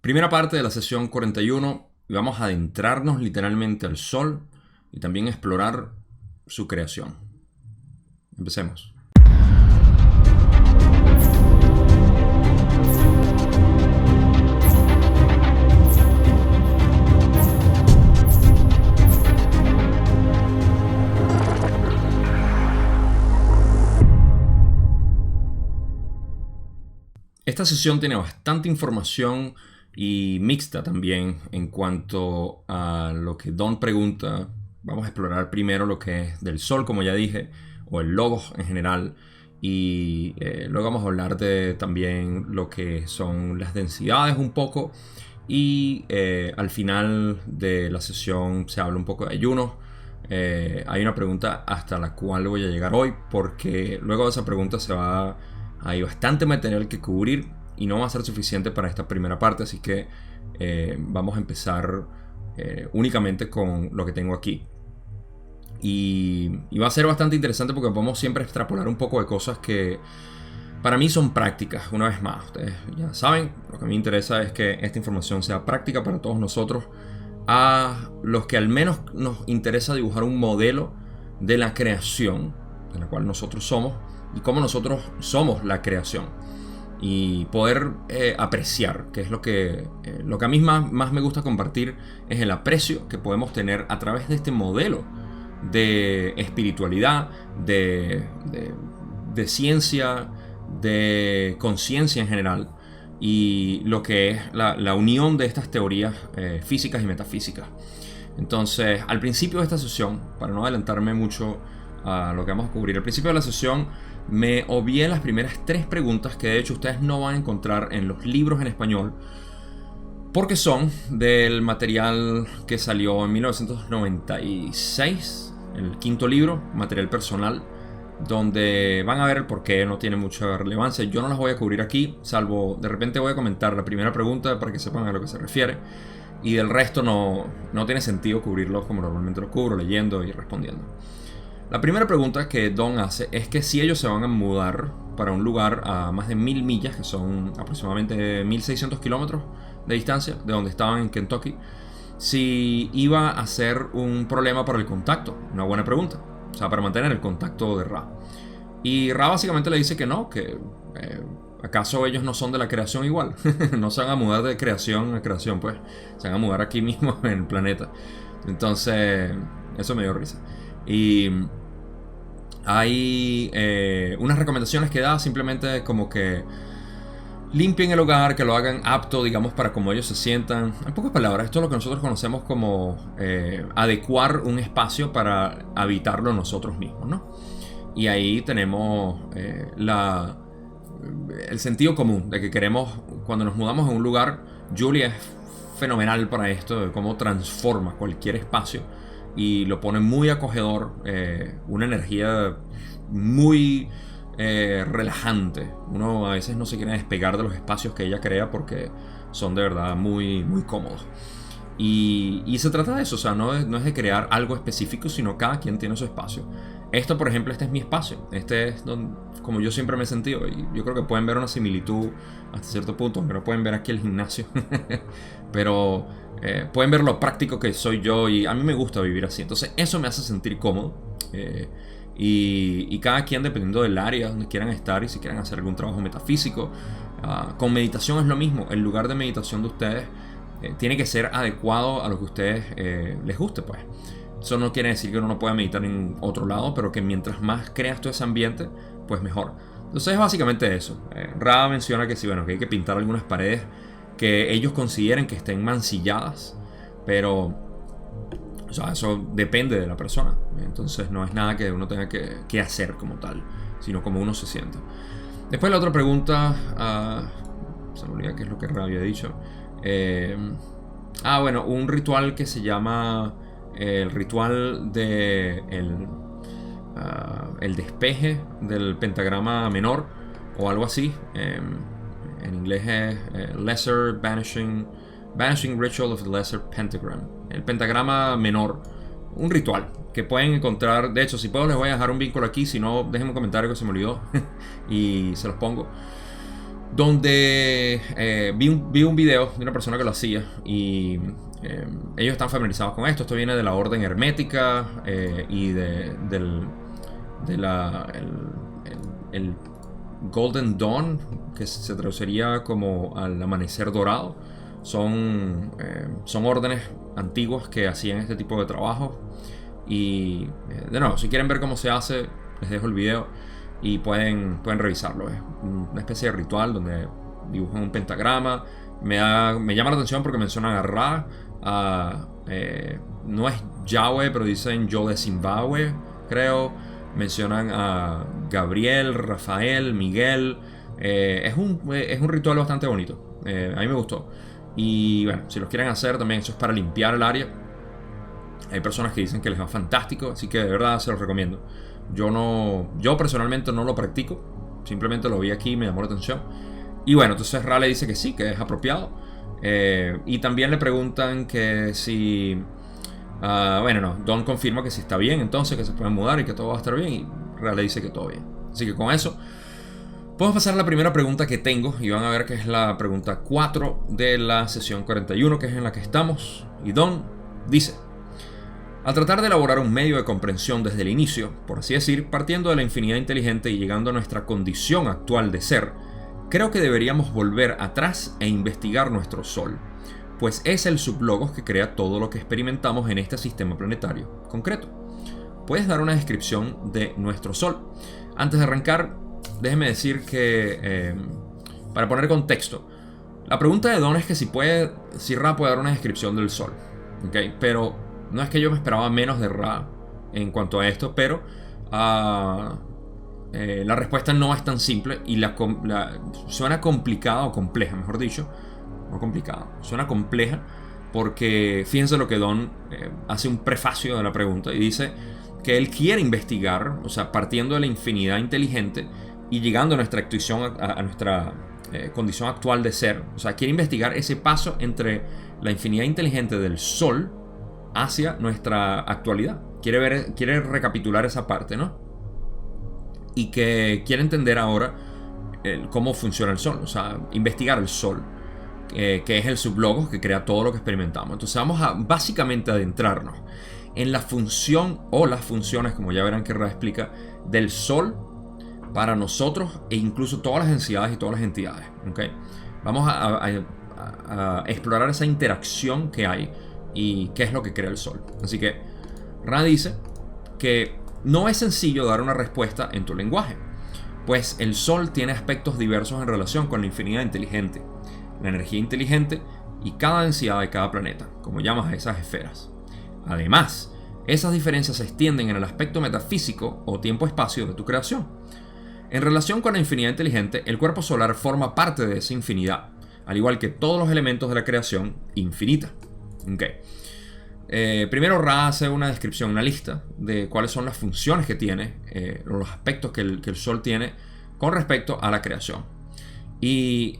Primera parte de la sesión 41 y vamos a adentrarnos literalmente al Sol y también explorar su creación. Empecemos. Esta sesión tiene bastante información y mixta también en cuanto a lo que Don pregunta. Vamos a explorar primero lo que es del Sol, como ya dije, o el Logos en general. Y luego vamos a hablar de también lo que son las densidades un poco. Y al final de la sesión se habla un poco de ayunos. Hay una pregunta hasta la cual voy a llegar hoy, porque luego de esa pregunta hay bastante material que cubrir y no va a ser suficiente para esta primera parte, así que vamos a empezar únicamente con lo que tengo aquí. Y va a ser bastante interesante porque podemos siempre extrapolar un poco de cosas que para mí son prácticas. Una vez más, ustedes ya saben, lo que a mí me interesa es que esta información sea práctica para todos nosotros, a los que al menos nos interesa dibujar un modelo de la creación de la cual nosotros somos y cómo nosotros somos la creación, y poder apreciar, que es lo que a mí más me gusta compartir, es el aprecio que podemos tener a través de este modelo de espiritualidad, de ciencia, de conciencia en general, y lo que es la unión de estas teorías físicas y metafísicas. Entonces, al principio de esta sesión, para no adelantarme mucho a lo que vamos a cubrir, al principio de la sesión me obvié las primeras 3 preguntas que de hecho ustedes no van a encontrar en los libros en español, porque son del material que salió en 1996, el 5º libro, material personal, donde van a ver el porqué. No tiene mucha relevancia, yo no las voy a cubrir aquí, salvo de repente voy a comentar la primera pregunta para que sepan a lo que se refiere, y del resto no tiene sentido cubrirlo como normalmente lo cubro, leyendo y respondiendo. La primera pregunta que Don hace es que si ellos se van a mudar para un lugar a más de 1000 millas, que son aproximadamente 1600 kilómetros de distancia de donde estaban en Kentucky, si iba a ser un problema para el contacto. Una buena pregunta, o sea, para mantener el contacto de Ra. Y Ra básicamente le dice que no, que ¿acaso ellos no son de la creación igual? No se van a mudar de creación a creación, pues se van a mudar aquí mismo en el planeta. Entonces eso me dio risa. Y hay unas recomendaciones que da, simplemente como que limpien el hogar, que lo hagan apto, digamos, para como ellos se sientan. En pocas palabras, esto es lo que nosotros conocemos como adecuar un espacio para habitarlo nosotros mismos, ¿no? Y ahí tenemos el sentido común de que queremos, cuando nos mudamos a un lugar. Julia es fenomenal para esto, de cómo transforma cualquier espacio y lo pone muy acogedor, una energía muy relajante. Uno a veces no se quiere despegar de los espacios que ella crea porque son de verdad muy, muy cómodos. Y se trata de eso, o sea, no es de crear algo específico, sino cada quien tiene su espacio. Esto, por ejemplo, este es mi espacio. Este es como yo siempre me he sentido. Y yo creo que pueden ver una similitud hasta cierto punto, aunque no pueden ver aquí el gimnasio. Pero pueden ver lo práctico que soy yo, y a mí me gusta vivir así. Entonces eso me hace sentir cómodo. Y cada quien, dependiendo del área donde quieran estar, y si quieren hacer algún trabajo metafísico, con meditación es lo mismo. El lugar de meditación de ustedes tiene que ser adecuado a lo que a ustedes les guste, pues. Eso no quiere decir que uno no pueda meditar en otro lado, pero que mientras más creas tú ese ambiente, pues mejor. Entonces es básicamente eso. Ra menciona que sí, bueno, que hay que pintar algunas paredes que ellos consideren que estén mancilladas, pero o sea, eso depende de la persona. Entonces no es nada que uno tenga que hacer como tal, sino como uno se siente. Después la otra pregunta, se me olvida qué es lo que Ra había dicho. Bueno, un ritual que se llama el ritual de el despeje del pentagrama menor, o algo así. En inglés es Lesser Banishing Ritual of the Lesser Pentagram. El pentagrama menor. Un ritual que pueden encontrar. De hecho, si puedo les voy a dejar un vínculo aquí. Si no, déjenme un comentario que se me olvidó y se los pongo. donde vi un video de una persona que lo hacía y ellos están familiarizados con esto. Esto viene de la orden hermética y el Golden Dawn, que se traduciría como al amanecer dorado. Son órdenes antiguas que hacían este tipo de trabajo. Y de nuevo, si quieren ver cómo se hace, les dejo el video y pueden revisarlo. Es una especie de ritual donde dibujan un pentagrama. Me llama la atención porque mencionan a Ra. No es Yahweh, pero dicen yo de Zimbabue, creo. Mencionan a Gabriel, Rafael, Miguel. Es un ritual bastante bonito. A mí me gustó. Y bueno, si los quieren hacer también, eso es para limpiar el área. Hay personas que dicen que les va fantástico, así que de verdad se los recomiendo. Yo personalmente no lo practico, simplemente lo vi aquí y me llamó la atención. Y bueno, entonces Ra le dice que sí, que es apropiado. Y también le preguntan que si... bueno, no, Don confirma que sí está bien, entonces que se pueden mudar y que todo va a estar bien. Y Ra le dice que todo bien. Así que con eso podemos pasar a la primera pregunta que tengo. Y van a ver que es la pregunta 4 de la sesión 41, que es en la que estamos. Y Don dice: al tratar de elaborar un medio de comprensión desde el inicio, por así decir, partiendo de la infinidad inteligente y llegando a nuestra condición actual de ser, creo que deberíamos volver atrás e investigar nuestro Sol, pues es el sublogos que crea todo lo que experimentamos en este sistema planetario concreto. ¿Puedes dar una descripción de nuestro Sol? Antes de arrancar, déjeme decir que, para poner contexto, la pregunta de Don es que si Ra puede dar una descripción del Sol, ¿okay? Pero no es que yo me esperaba menos de Ra en cuanto a esto, pero la respuesta no es tan simple y suena complicada o compleja, mejor dicho. No complicada, suena compleja porque fíjense lo que Don hace un prefacio de la pregunta y dice que él quiere investigar, o sea, partiendo de la infinidad inteligente y llegando a nuestra a nuestra condición actual de ser. O sea, quiere investigar ese paso entre la infinidad inteligente del Sol hacia nuestra actualidad. Quiere recapitular esa parte, ¿no? Y que quiere entender ahora cómo funciona el Sol, o sea, investigar el Sol, que es el sublogos que crea todo lo que experimentamos. Entonces vamos a básicamente adentrarnos en la función o las funciones, como ya verán que Ra explica, del Sol para nosotros e incluso todas las densidades y todas las entidades, ¿okay? Vamos a explorar esa interacción que hay y qué es lo que crea el Sol. Así que Ra dice que no es sencillo dar una respuesta en tu lenguaje, pues el Sol tiene aspectos diversos en relación con la infinidad inteligente, la energía inteligente y cada densidad de cada planeta, como llamas a esas esferas. Además, esas diferencias se extienden en el aspecto metafísico o tiempo-espacio de tu creación. En relación con la infinidad inteligente, el cuerpo solar forma parte de esa infinidad, al igual que todos los elementos de la creación infinita. Okay. Primero Ra hace una descripción, una lista de cuáles son las funciones que tiene, los aspectos que el Sol tiene con respecto a la creación. Y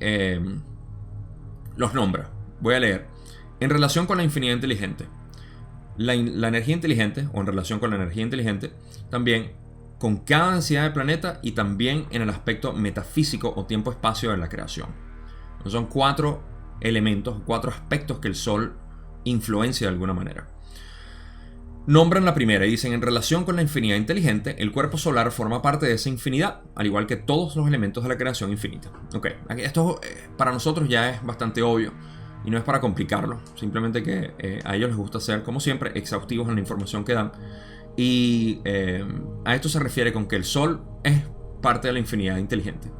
los nombra. Voy a leer. En relación con la infinidad inteligente, la energía inteligente, o en relación con la energía inteligente, también con cada densidad de planeta y también en el aspecto metafísico o tiempo-espacio de la creación. Entonces son 4 elementos, 4 aspectos que el Sol influencia de alguna manera. Nombran la primera y dicen: en relación con la infinidad inteligente, el cuerpo solar forma parte de esa infinidad, al igual que todos los elementos de la creación infinita. Ok, esto para nosotros ya es bastante obvio y no es para complicarlo, simplemente que a ellos les gusta ser, como siempre, exhaustivos en la información que dan. Y a esto se refiere con que el Sol es parte de la infinidad inteligente.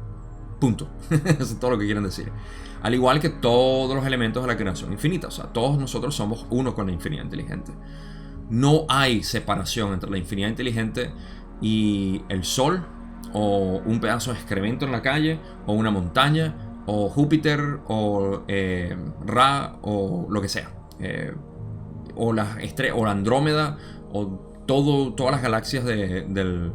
Punto. Eso es todo lo que quieren decir. Al igual que todos los elementos de la creación infinita. O sea, todos nosotros somos uno con la infinidad inteligente. No hay separación entre la infinidad inteligente y el Sol, o un pedazo de excremento en la calle, o una montaña, o Júpiter, o Ra, o lo que sea. O la Andrómeda, o todas las galaxias de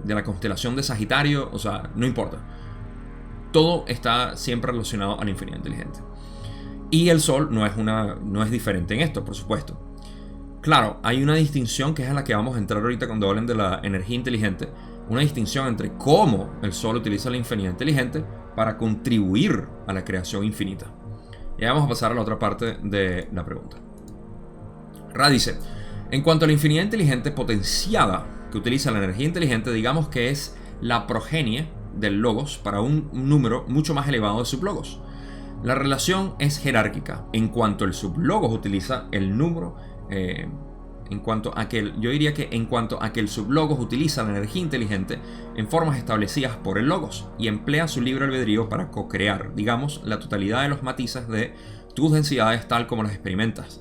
la constelación de Sagitario. O sea, no importa. Todo está siempre relacionado a la infinidad inteligente. Y el Sol no es diferente en esto, por supuesto. Claro, hay una distinción que es a la que vamos a entrar ahorita cuando hablen de la energía inteligente. Una distinción entre cómo el Sol utiliza la infinidad inteligente para contribuir a la creación infinita. Y vamos a pasar a la otra parte de la pregunta. Ra dice, en cuanto a la infinidad inteligente potenciada que utiliza la energía inteligente, digamos que es la progenie del logos para un número mucho más elevado de sublogos. La relación es jerárquica. En cuanto el sublogos utiliza el número, yo diría que en cuanto a que el sublogos utiliza la energía inteligente en formas establecidas por el logos y emplea su libre albedrío para co-crear, digamos, la totalidad de los matices de tus densidades tal como las experimentas.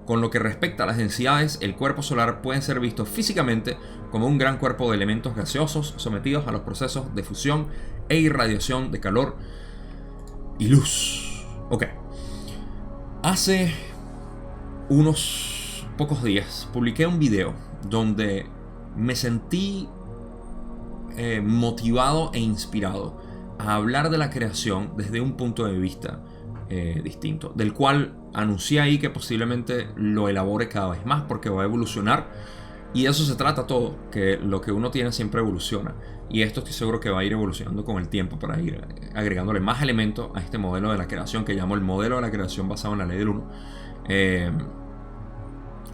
Con lo que respecta a las densidades, el cuerpo solar puede ser visto físicamente como un gran cuerpo de elementos gaseosos sometidos a los procesos de fusión e irradiación de calor y luz. Ok. Hace unos pocos días publiqué un video donde me sentí motivado e inspirado a hablar de la creación desde un punto de vista distinto, del cual anuncié ahí que posiblemente lo elabore cada vez más porque va a evolucionar, y de eso se trata todo, que lo que uno tiene siempre evoluciona, y esto estoy seguro que va a ir evolucionando con el tiempo para ir agregándole más elementos a este modelo de la creación que llamo el modelo de la creación basado en la ley del 1,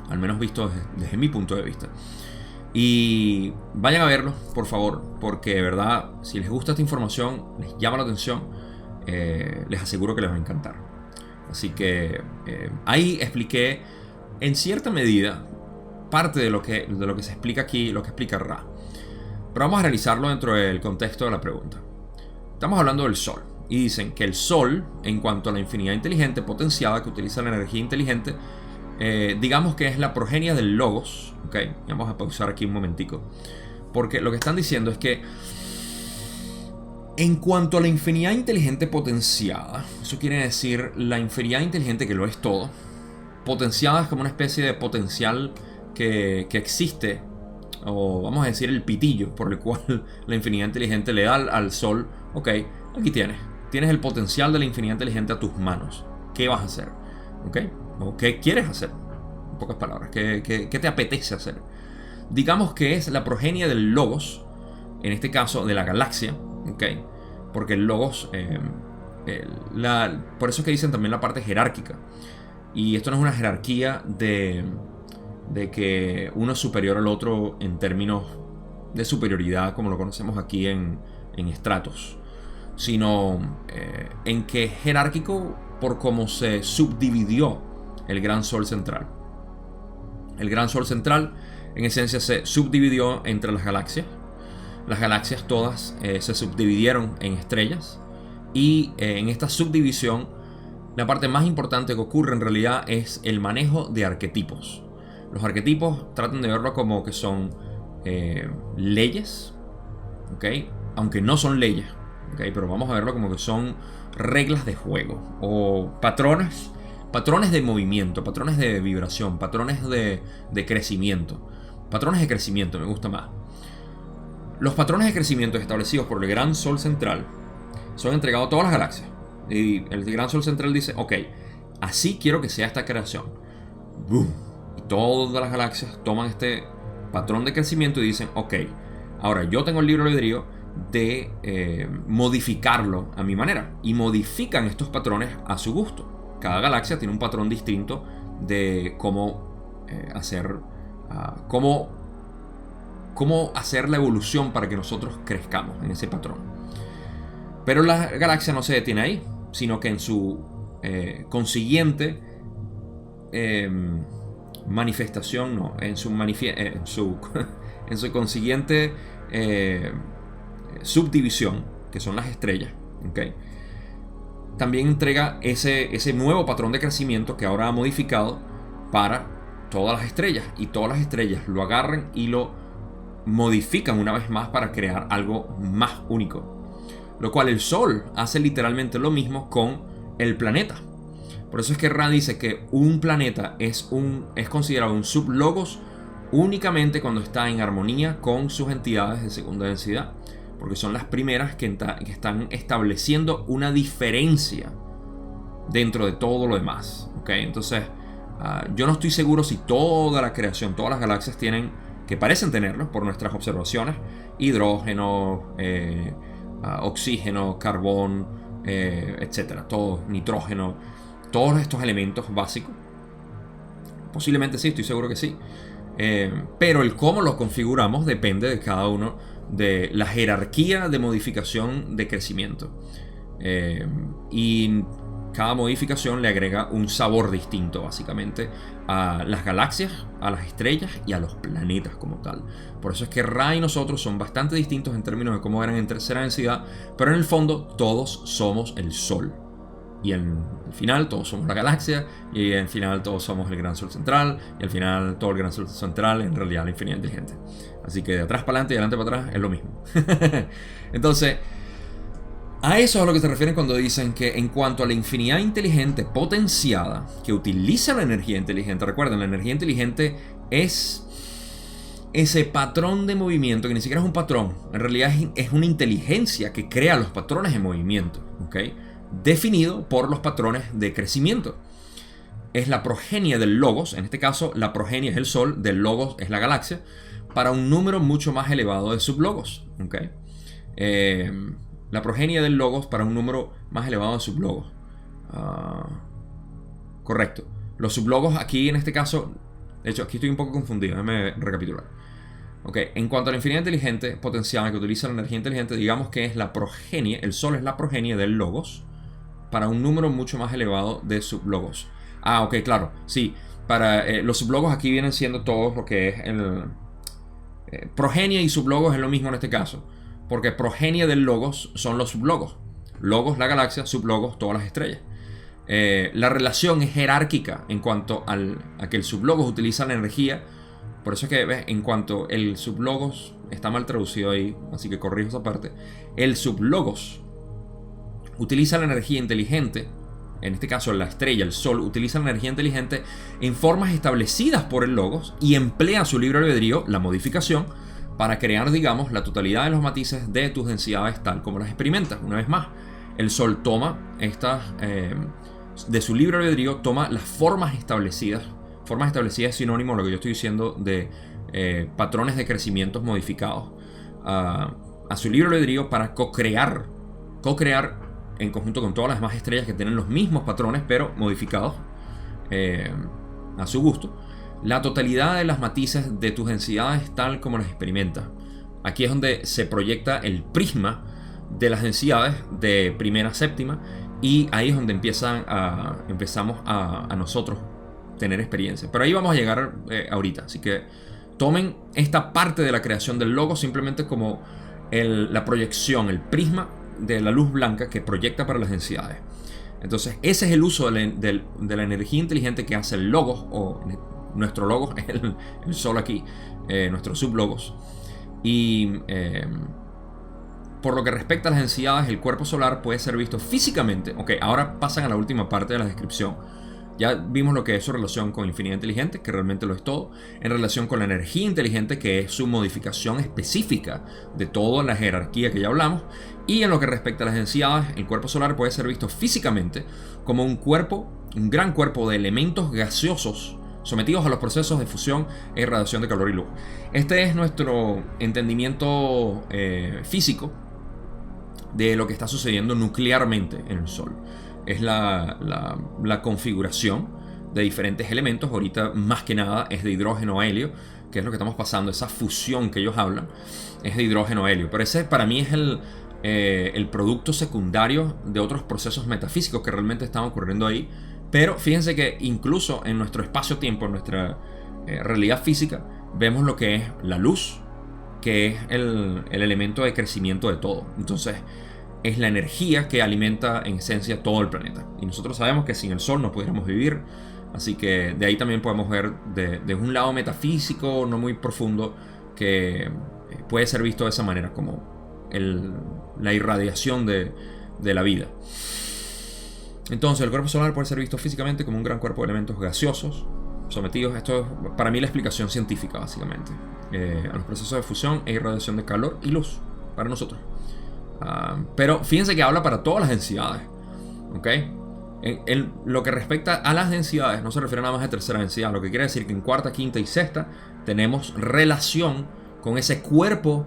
al menos visto desde mi punto de vista. Y vayan a verlo, por favor, porque de verdad, si les gusta esta información, les llama la atención, les aseguro que les va a encantar. Así que ahí expliqué en cierta medida parte de lo que se explica aquí, lo que explica Ra. Pero vamos a realizarlo dentro del contexto de la pregunta. Estamos hablando del Sol y dicen que el Sol, en cuanto a la infinidad inteligente potenciada que utiliza la energía inteligente, digamos que es la progenie del logos. Ok, vamos a pausar aquí un momentico, porque lo que están diciendo es que en cuanto a la infinidad inteligente potenciada, eso quiere decir la infinidad inteligente que lo es todo, potenciada es como una especie de potencial que existe, o vamos a decir el pitillo por el cual la infinidad inteligente le da al Sol. Ok, aquí tienes el potencial de la infinidad inteligente a tus manos. ¿Qué vas a hacer? Ok, o ¿qué quieres hacer? En pocas palabras, ¿qué te apetece hacer? Digamos que es la progenie del logos, en este caso de la galaxia. Okay. Porque el logos, por eso es que dicen también la parte jerárquica. Y esto no es una jerarquía de que uno es superior al otro en términos de superioridad como lo conocemos aquí en estratos, sino en que es jerárquico por cómo se subdividió el gran Sol central. El gran Sol central en esencia se subdividió entre las galaxias. Las galaxias todas se subdividieron en estrellas, y en esta subdivisión la parte más importante que ocurre en realidad es el manejo de arquetipos. Los arquetipos tratan de verlo como que son leyes, ¿okay? Aunque no son leyes, ¿okay? Pero vamos a verlo como que son reglas de juego o patrones de movimiento, patrones de vibración, patrones de crecimiento. Patrones de crecimiento me gusta más. Los patrones de crecimiento establecidos por el gran Sol central son entregados a todas las galaxias. Y el gran Sol central dice, ok, así quiero que sea esta creación. ¡Boom! Y todas las galaxias toman este patrón de crecimiento y dicen, ok, ahora yo tengo el libre albedrío de modificarlo a mi manera. Y modifican estos patrones a su gusto. Cada galaxia tiene un patrón distinto de cómo cómo hacer la evolución para que nosotros crezcamos en ese patrón. Pero la galaxia no se detiene ahí, sino que en su consiguiente manifestación, no, en su consiguiente subdivisión, que son las estrellas, ¿okay? También entrega ese nuevo patrón de crecimiento que ahora ha modificado para todas las estrellas, y todas las estrellas lo agarran y lo modifican una vez más para crear algo más único. Lo cual el Sol hace literalmente lo mismo con el planeta. Por eso es que Ra dice que un planeta es considerado un sublogos únicamente cuando está en armonía con sus entidades de segunda densidad, porque son las primeras que están estableciendo una diferencia dentro de todo lo demás. ¿Okay? Entonces, yo no estoy seguro si toda la creación, todas las galaxias tienen, que parecen tenerlo por nuestras observaciones, hidrógeno, oxígeno, carbón, etcétera, todo, nitrógeno, todos estos elementos básicos. Posiblemente sí, estoy seguro que sí. Pero el cómo lo configuramos depende de cada uno de la jerarquía de modificación de crecimiento. Y cada modificación le agrega un sabor distinto, básicamente, a las galaxias, a las estrellas y a los planetas como tal. Por eso es que Ra y nosotros son bastante distintos en términos de cómo eran en tercera densidad, pero en el fondo todos somos el Sol. Y en el final todos somos la galaxia, y en el final todos somos el gran sol central, y al final todo el gran sol central en realidad la infinidad inteligente. Así que de atrás para adelante y de adelante para atrás es lo mismo. Entonces, a eso es a lo que se refieren cuando dicen que en cuanto a la infinidad inteligente potenciada que utiliza la energía inteligente, recuerden, la energía inteligente es ese patrón de movimiento que ni siquiera es un patrón, en realidad es una inteligencia que crea los patrones de movimiento, ¿ok? Definido por los patrones de crecimiento. Es la progenie del logos, en este caso la progenie es el Sol, del logos es la galaxia, para un número mucho más elevado de sublogos, ¿ok? La progenie del logos para un número más elevado de sublogos. Correcto. Los sublogos aquí en este caso, de hecho aquí estoy un poco confundido, déjame recapitular. Ok, en cuanto a la infinidad inteligente potenciada que utiliza la energía inteligente, digamos que es la progenie, el Sol es la progenie del logos para un número mucho más elevado de sublogos. Ok, claro, sí. Para los sublogos aquí vienen siendo todos lo que es el progenie y sublogos es lo mismo en este caso, porque progenie del logos son los sublogos. Logos la galaxia, sublogos todas las estrellas. La relación es jerárquica en cuanto a que el sublogos utiliza la energía. Por eso es que ¿ves? En cuanto el sublogos está mal traducido ahí, así que corrijo esa parte. El sublogos utiliza la energía inteligente, en este caso la estrella, el Sol, utiliza la energía inteligente en formas establecidas por el logos y emplea su libre albedrío, la modificación, para crear, digamos, la totalidad de los matices de tus densidades tal como las experimentas. Una vez más, el Sol toma estas, de su libre albedrío, toma las formas establecidas. Formas establecidas es sinónimo a lo que yo estoy diciendo de patrones de crecimientos modificados a su libre albedrío para co-crear en conjunto con todas las demás estrellas que tienen los mismos patrones pero modificados a su gusto, la totalidad de las matices de tus densidades tal como las experimentas. Aquí es donde se proyecta el prisma de las densidades de primera a séptima, y ahí es donde empezamos a nosotros tener experiencia. Pero ahí vamos a llegar ahorita, así que tomen esta parte de la creación del logo simplemente como la proyección, el prisma de la luz blanca que proyecta para las densidades. Entonces ese es el uso de la energía inteligente que hace el logos, o nuestro logos es el Sol aquí, nuestro sublogos. Y por lo que respecta a las densidades, el cuerpo solar puede ser visto físicamente. Ok, ahora pasan a la última parte de la descripción. Ya vimos lo que es su relación con infinidad inteligente, que realmente lo es todo, en relación con la energía inteligente, que es su modificación específica de toda la jerarquía que ya hablamos, y en lo que respecta a las densidades, el cuerpo solar puede ser visto físicamente como un gran cuerpo de elementos gaseosos sometidos a los procesos de fusión e irradiación de calor y luz. Este es nuestro entendimiento físico de lo que está sucediendo nuclearmente en el Sol. Es la configuración de diferentes elementos. Ahorita más que nada es de hidrógeno a helio, que es lo que estamos pasando. Esa fusión que ellos hablan es de hidrógeno a helio, pero ese para mí es el producto secundario de otros procesos metafísicos que realmente están ocurriendo ahí. Pero fíjense que incluso en nuestro espacio-tiempo, en nuestra realidad física, vemos lo que es la luz, que es el elemento de crecimiento de todo. Entonces es la energía que alimenta en esencia todo el planeta. Y nosotros sabemos que sin el Sol no pudiéramos vivir. Así que de ahí también podemos ver de un lado metafísico, no muy profundo, que puede ser visto de esa manera, como la irradiación de la vida. Entonces el cuerpo solar puede ser visto físicamente como un gran cuerpo de elementos gaseosos sometidos, esto es para mí la explicación científica básicamente, a los procesos de fusión e irradiación de calor y luz para nosotros. Pero fíjense que habla para todas las densidades, ¿ok? En lo que respecta a las densidades no se refiere nada más a tercera densidad, lo que quiere decir que en cuarta, quinta y sexta tenemos relación con ese cuerpo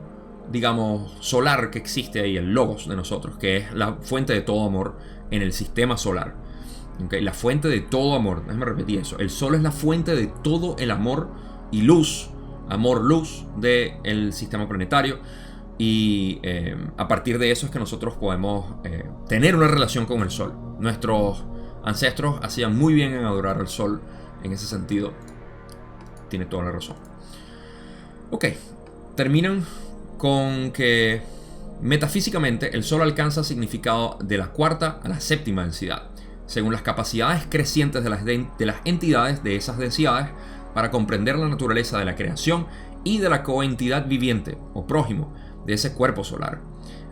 digamos, solar que existe ahí, el logos de nosotros, que es la fuente de todo amor en el sistema solar. ¿Okay? La fuente de todo amor, déjame repetir eso. El sol es la fuente de todo el amor y luz, amor-luz del sistema planetario. Y a partir de eso es que nosotros podemos tener una relación con el sol. Nuestros ancestros hacían muy bien en adorar al sol en ese sentido. Tiene toda la razón. Ok, terminan con que metafísicamente el sol alcanza significado de la cuarta a la séptima densidad, según las capacidades crecientes de las entidades de esas densidades para comprender la naturaleza de la creación y de la coentidad viviente o prójimo de ese cuerpo solar.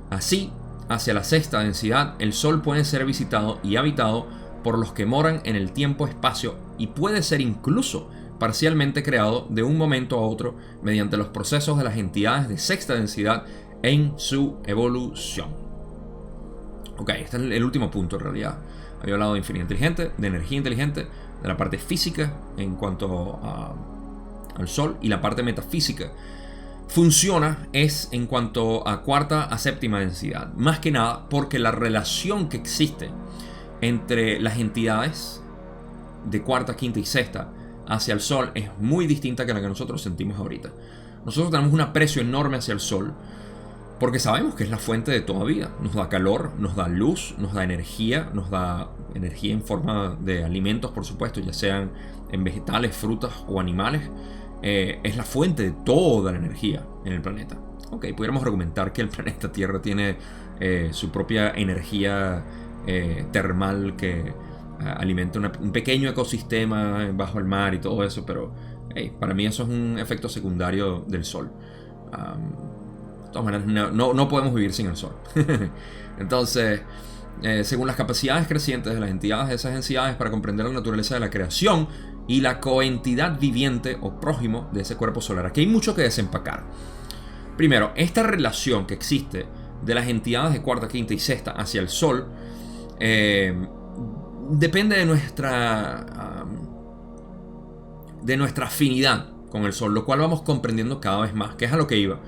Así, hacia la sexta densidad, el sol puede ser visitado y habitado por los que moran en el tiempo-espacio y puede ser incluso parcialmente creado de un momento a otro mediante los procesos de las entidades de sexta densidad en su evolución. Ok, este es el último punto en realidad. Había hablado de infinidad inteligente, de energía inteligente, de la parte física en cuanto al sol, y la parte metafísica funciona es en cuanto a cuarta a séptima densidad. Más que nada porque la relación que existe entre las entidades de cuarta, quinta y sexta hacia el sol es muy distinta que la que nosotros sentimos ahorita. Nosotros tenemos un aprecio enorme hacia el sol porque sabemos que es la fuente de toda vida. Nos da calor, nos da luz, nos da energía en forma de alimentos, por supuesto, ya sean en vegetales, frutas o animales. Es la fuente de toda la energía en el planeta. Ok, pudiéramos argumentar que el planeta Tierra tiene su propia energía termal que alimenta un pequeño ecosistema bajo el mar y todo eso, pero para mí eso es un efecto secundario del sol. De todas maneras, no podemos vivir sin el sol. Entonces, según las capacidades crecientes de las entidades de esas densidades para comprender la naturaleza de la creación y la coentidad viviente o prójimo de ese cuerpo solar. Aquí hay mucho que desempacar. Primero, esta relación que existe de las entidades de cuarta, quinta y sexta hacia el sol depende de nuestra afinidad con el sol, lo cual vamos comprendiendo cada vez más, que es a lo que iba.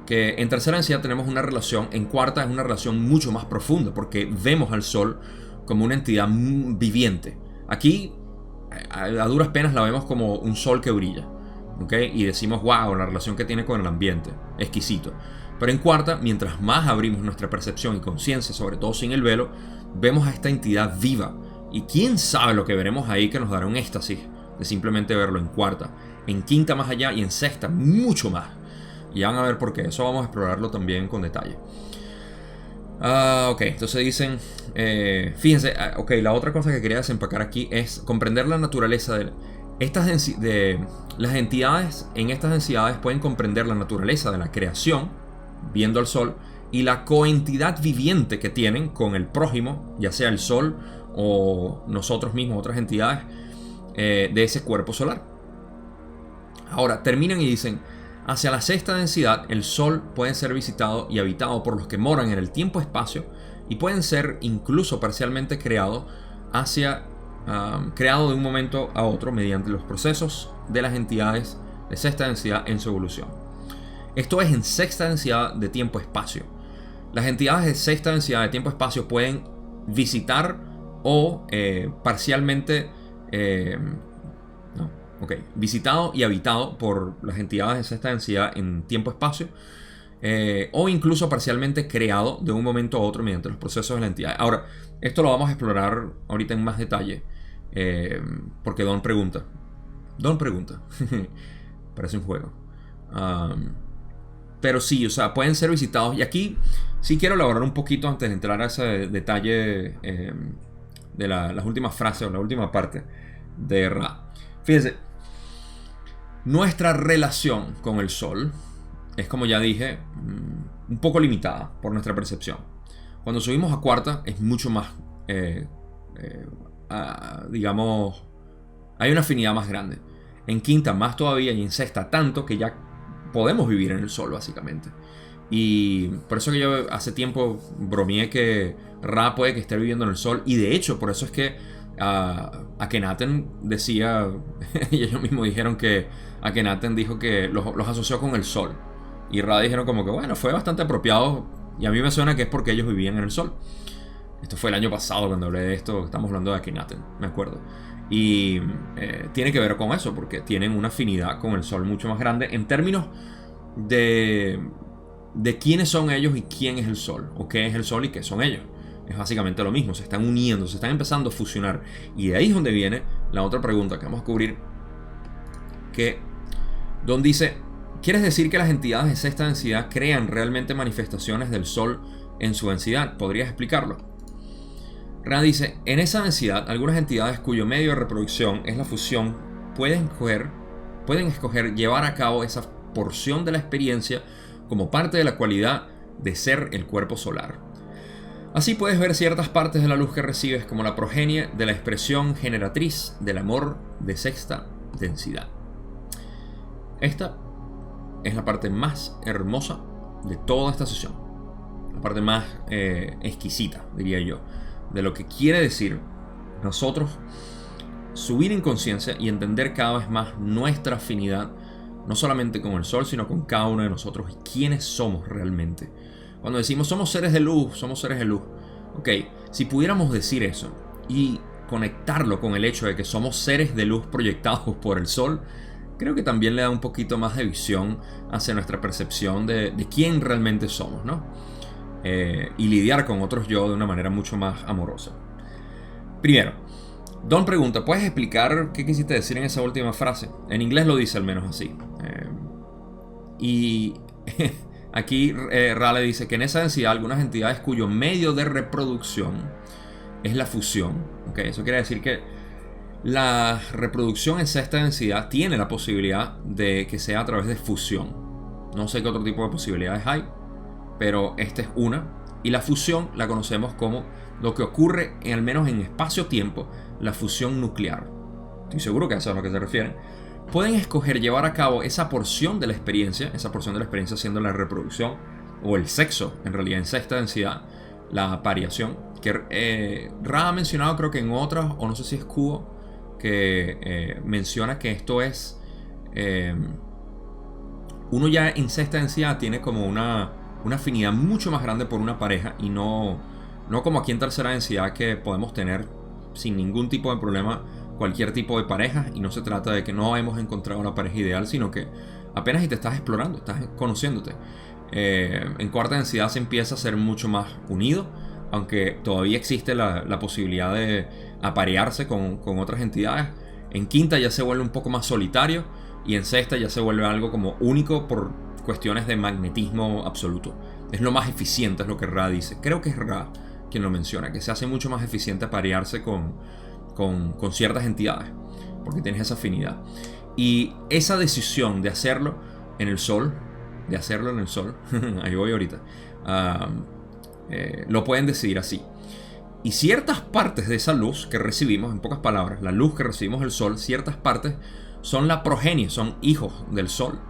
Que en tercera densidad tenemos una relación, en cuarta es una relación mucho más profunda, porque vemos al sol como una entidad viviente. Aquí a duras penas la vemos como un sol que brilla, ¿okay? Y decimos, wow, la relación que tiene con el ambiente, exquisito. Pero en cuarta, mientras más abrimos nuestra percepción y conciencia, sobre todo sin el velo, vemos a esta entidad viva. Y quién sabe lo que veremos ahí que nos dará un éxtasis de simplemente verlo en cuarta, en quinta más allá y en sexta mucho más. Y van a ver por qué, eso vamos a explorarlo también con detalle. Ok, entonces dicen, fíjense, ok, la otra cosa que quería desempacar aquí es comprender la naturaleza de las entidades. En estas densidades pueden comprender la naturaleza de la creación, viendo al sol, y la coentidad viviente que tienen con el prójimo, ya sea el sol o nosotros mismos, otras entidades de ese cuerpo solar. Ahora, terminan y dicen, hacia la sexta densidad, el sol puede ser visitado y habitado por los que moran en el tiempo-espacio y pueden ser incluso parcialmente creado de un momento a otro mediante los procesos de las entidades de sexta densidad en su evolución. Esto es en sexta densidad de tiempo-espacio. Las entidades de sexta densidad de tiempo-espacio pueden visitar o parcialmente visitado y habitado por las entidades de sexta densidad en tiempo-espacio, o incluso parcialmente creado de un momento a otro mediante los procesos de la entidad. Ahora, esto lo vamos a explorar ahorita en más detalle, porque Don pregunta. Parece un juego. Pero sí, o sea, pueden ser visitados. Y aquí sí quiero elaborar un poquito antes de entrar a ese detalle de las últimas frases o la última parte de Ra. Fíjense, nuestra relación con el sol es, como ya dije, un poco limitada por nuestra percepción. Cuando subimos a cuarta es mucho más, digamos, hay una afinidad más grande. En quinta más todavía y en sexta tanto que ya podemos vivir en el sol básicamente. Y por eso que yo hace tiempo bromeé que Ra puede que esté viviendo en el sol, y de hecho por eso es que Akhenaten decía y ellos mismos dijeron que Akhenaten dijo que los asoció con el sol, Y Ra dijeron como que bueno, fue bastante apropiado. Y a mí me suena que es porque ellos vivían en el sol. Esto fue el año pasado cuando hablé de esto. Estamos hablando de Akhenaten, me acuerdo. Y tiene que ver con eso, porque tienen una afinidad con el sol mucho más grande en términos de quiénes son ellos y quién es el sol, o qué es el sol y qué son ellos. Es básicamente lo mismo, se están uniendo, se están empezando a fusionar. Y de ahí es donde viene la otra pregunta que vamos a cubrir, que Don dice: ¿quieres decir que las entidades de sexta densidad crean realmente manifestaciones del sol en su densidad? ¿Podrías explicarlo? Ra dice: en esa densidad, algunas entidades cuyo medio de reproducción es la fusión pueden escoger llevar a cabo esa porción de la experiencia como parte de la cualidad de ser el cuerpo solar. Así puedes ver ciertas partes de la luz que recibes como la progenie de la expresión generatriz del amor de sexta densidad. Esta es la parte más hermosa de toda esta sesión, la parte más exquisita, diría yo, de lo que quiere decir nosotros subir en conciencia y entender cada vez más nuestra afinidad, no solamente con el sol, sino con cada uno de nosotros y quiénes somos realmente. Cuando decimos somos seres de luz, somos seres de luz. Ok, si pudiéramos decir eso y conectarlo con el hecho de que somos seres de luz proyectados por el sol, creo que también le da un poquito más de visión hacia nuestra percepción de quién realmente somos, ¿no? Y lidiar con otros yo de una manera mucho más amorosa. Primero, Don pregunta: ¿puedes explicar qué quisiste decir en esa última frase? En inglés lo dice al menos así. Y aquí Ra le dice que en esa densidad algunas entidades cuyo medio de reproducción es la fusión. Okay, eso quiere decir que la reproducción en sexta densidad tiene la posibilidad de que sea a través de fusión. No sé qué otro tipo de posibilidades hay, pero esta es una. Y la fusión la conocemos como lo que ocurre, al menos en espacio-tiempo, la fusión nuclear. Estoy seguro que a eso es a lo que se refieren. Pueden escoger llevar a cabo esa porción de la experiencia siendo la reproducción o el sexo, en realidad en sexta densidad, la variación, que Ra ha mencionado creo que en otras, o no sé si es Kubo, que menciona que esto es uno ya en sexta densidad tiene como una afinidad mucho más grande por una pareja y no como aquí en tercera densidad, que podemos tener sin ningún tipo de problema cualquier tipo de pareja, y no se trata de que no hemos encontrado la pareja ideal, sino que apenas y te estás explorando, estás conociéndote. En cuarta densidad se empieza a ser mucho más unido, aunque todavía existe la posibilidad de aparearse con otras entidades. En quinta ya se vuelve un poco más solitario, y en sexta ya se vuelve algo como único por cuestiones de magnetismo absoluto. Es lo más eficiente, es lo que Ra dice. Creo que es Ra quien lo menciona, que se hace mucho más eficiente aparearse con ciertas entidades, porque tienes esa afinidad. Y esa decisión de hacerlo en el sol, ahí voy ahorita, lo pueden decidir así. Y ciertas partes de esa luz que recibimos, en pocas palabras, la luz que recibimos del sol, ciertas partes son la progenie, son hijos del sol.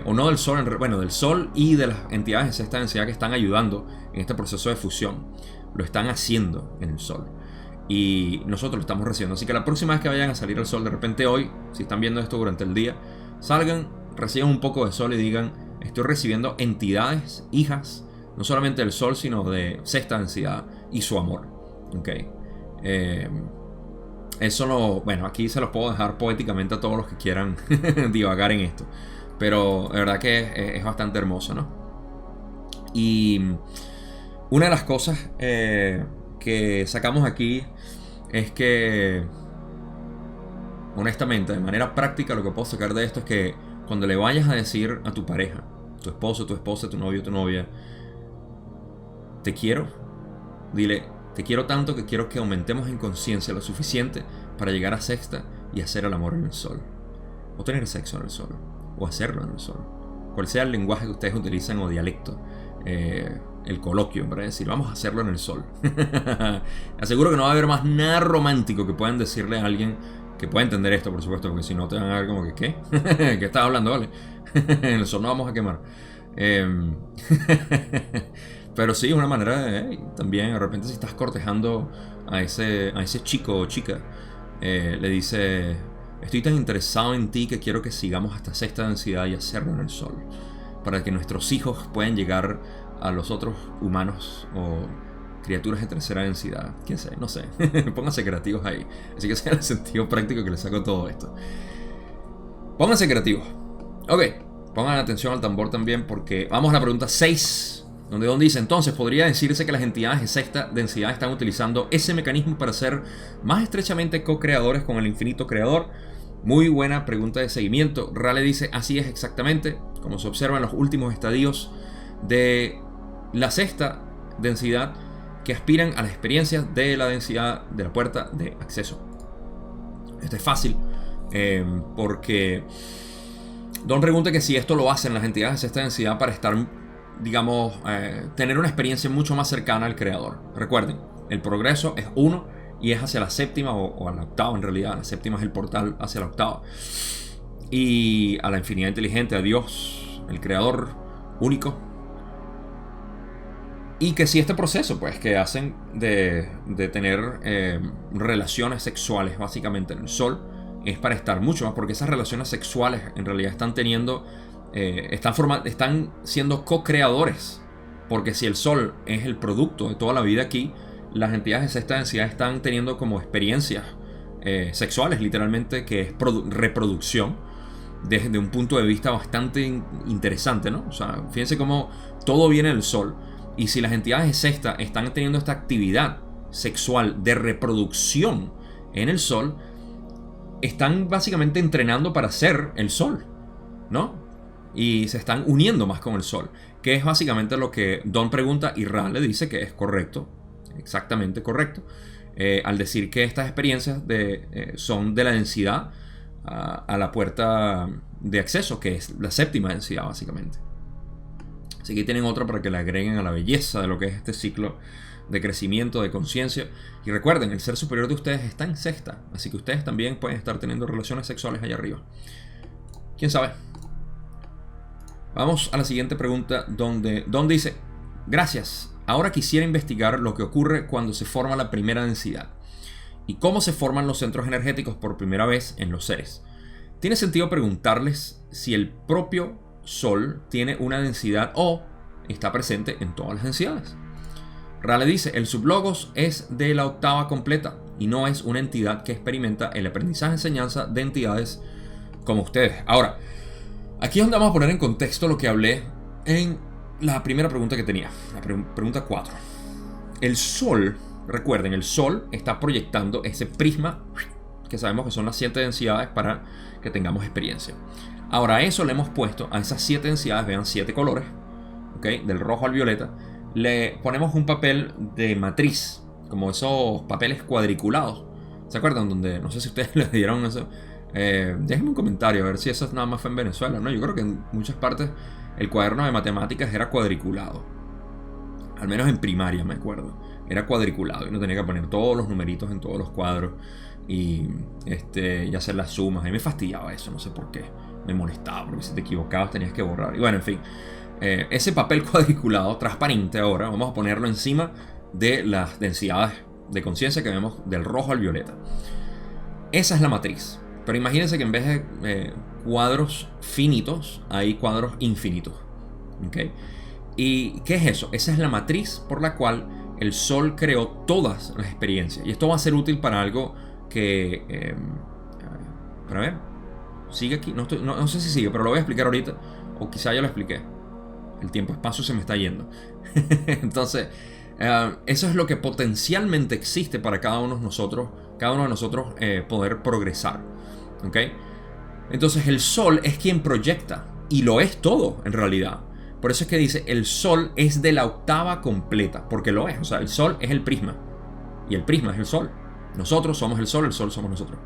O no del sol, bueno, del sol y de las entidades de sexta densidad que están ayudando en este proceso de fusión. Lo están haciendo en el sol. Y nosotros lo estamos recibiendo. Así que la próxima vez que vayan a salir al sol, de repente hoy, si están viendo esto durante el día, salgan, reciban un poco de sol y digan: estoy recibiendo entidades, hijas, no solamente del sol, sino de sexta densidad y su amor. Ok. Eso no, bueno, aquí se los puedo dejar poéticamente a todos los que quieran divagar en esto. Pero de verdad que es bastante hermoso, ¿no? Y una de las cosas que sacamos aquí es que, honestamente, de manera práctica, lo que puedo sacar de esto es que cuando le vayas a decir a tu pareja, tu esposo, tu esposa, tu novio, tu novia, te quiero, dile: te quiero tanto que quiero que aumentemos en conciencia lo suficiente para llegar a sexta y hacer el amor en el sol, o tener sexo en el sol, o hacerlo en el sol, cual sea el lenguaje que ustedes utilizan o dialecto, el coloquio, para decir vamos a hacerlo en el sol. Aseguro que no va a haber más nada romántico que puedan decirle a alguien que pueda entender esto, por supuesto, porque si no te van a ver como que ¿qué? ¿Qué estás hablando? Vale. En el sol no vamos a quemar. Pero sí, es una manera de también, de repente, si estás cortejando a ese chico o chica, le dice: estoy tan interesado en ti que quiero que sigamos hasta sexta densidad y hacerlo en el sol. para que nuestros hijos puedan llegar a los otros humanos o criaturas de tercera densidad. ¿Quién sabe? No sé. Pónganse creativos ahí. Así que sea el sentido práctico que les saco todo esto. Pónganse creativos. Ok, pongan atención al tambor también porque vamos a la pregunta 6. Donde dice, entonces, ¿podría decirse que las entidades de sexta densidad están utilizando ese mecanismo para ser más estrechamente co-creadores con el infinito creador? Muy buena pregunta de seguimiento. Rale dice, así es exactamente, como se observa en los últimos estadios de la sexta densidad que aspiran a las experiencias de la densidad de la puerta de acceso. Esto es fácil porque Don pregunta que si esto lo hacen las entidades de sexta densidad para estar, digamos, tener una experiencia mucho más cercana al creador. Recuerden, el progreso es 1 y es hacia la séptima o a la octava en realidad. La séptima es el portal hacia la octava. Y a la infinidad inteligente, a Dios, el creador único. Y que si este proceso, pues, que hacen de tener relaciones sexuales básicamente en el sol, es para estar mucho más, porque esas relaciones sexuales en realidad están teniendo... están siendo co-creadores, porque si el sol es el producto de toda la vida aquí, las entidades de sexta densidad están teniendo como experiencias sexuales literalmente, que es reproducción desde un punto de vista bastante interesante, ¿no? O sea, fíjense cómo todo viene del sol, y si las entidades de sexta están teniendo esta actividad sexual de reproducción en el sol, están básicamente entrenando para ser el sol, ¿no? Y se están uniendo más con el sol, que es básicamente lo que Don pregunta y Ra le dice que es correcto, exactamente correcto, al decir que estas experiencias son de la densidad a la puerta de acceso, que es la séptima densidad básicamente. Así que tienen otra para que le agreguen a la belleza de lo que es este ciclo de crecimiento, de conciencia. Y recuerden, el ser superior de ustedes está en sexta, así que ustedes también pueden estar teniendo relaciones sexuales allá arriba. ¿Quién sabe? Vamos a la siguiente pregunta, donde Don dice, gracias, ahora quisiera investigar lo que ocurre cuando se forma la primera densidad y cómo se forman los centros energéticos por primera vez en los seres. ¿Tiene sentido preguntarles si el propio Sol tiene una densidad o está presente en todas las densidades? Rale dice, el sublogos es de la octava completa y no es una entidad que experimenta el aprendizaje-enseñanza de entidades como ustedes. Ahora, aquí es donde vamos a poner en contexto lo que hablé en la primera pregunta que tenía, la pregunta 4. El Sol, recuerden, el Sol está proyectando ese prisma que sabemos que son las 7 densidades para que tengamos experiencia. Ahora a eso le hemos puesto, a esas 7 densidades, vean 7 colores, ¿okay? Del rojo al violeta, le ponemos un papel de matriz, como esos papeles cuadriculados. ¿Se acuerdan? Donde, no sé si ustedes le dieron eso. Déjenme un comentario a ver si eso nada más fue en Venezuela, ¿no? Yo creo que en muchas partes el cuaderno de matemáticas era cuadriculado. Al menos en primaria me acuerdo. Era cuadriculado y uno tenía que poner todos los numeritos en todos los cuadros y hacer las sumas. A mí me fastidiaba eso, no sé por qué. Me molestaba porque si te equivocabas tenías que borrar. Y bueno, en fin. Ese papel cuadriculado, transparente ahora, vamos a ponerlo encima de las densidades de conciencia que vemos del rojo al violeta. Esa es la matriz. Pero imagínense que en vez de cuadros finitos, hay cuadros infinitos. ¿Okay? ¿Y qué es eso? Esa es la matriz por la cual el Sol creó todas las experiencias. Y esto va a ser útil para algo que... para ver, sigue aquí. No sé si sigue, pero lo voy a explicar ahorita. O quizá ya lo expliqué. El tiempo-espacio se me está yendo. Entonces, eso es lo que potencialmente existe para cada uno de nosotros. Cada uno de nosotros poder progresar. ¿Ok? Entonces el Sol es quien proyecta. Y lo es todo, en realidad. Por eso es que dice, el Sol es de la octava completa. Porque lo es. O sea, el Sol es el prisma. Y el prisma es el Sol. Nosotros somos el Sol somos nosotros.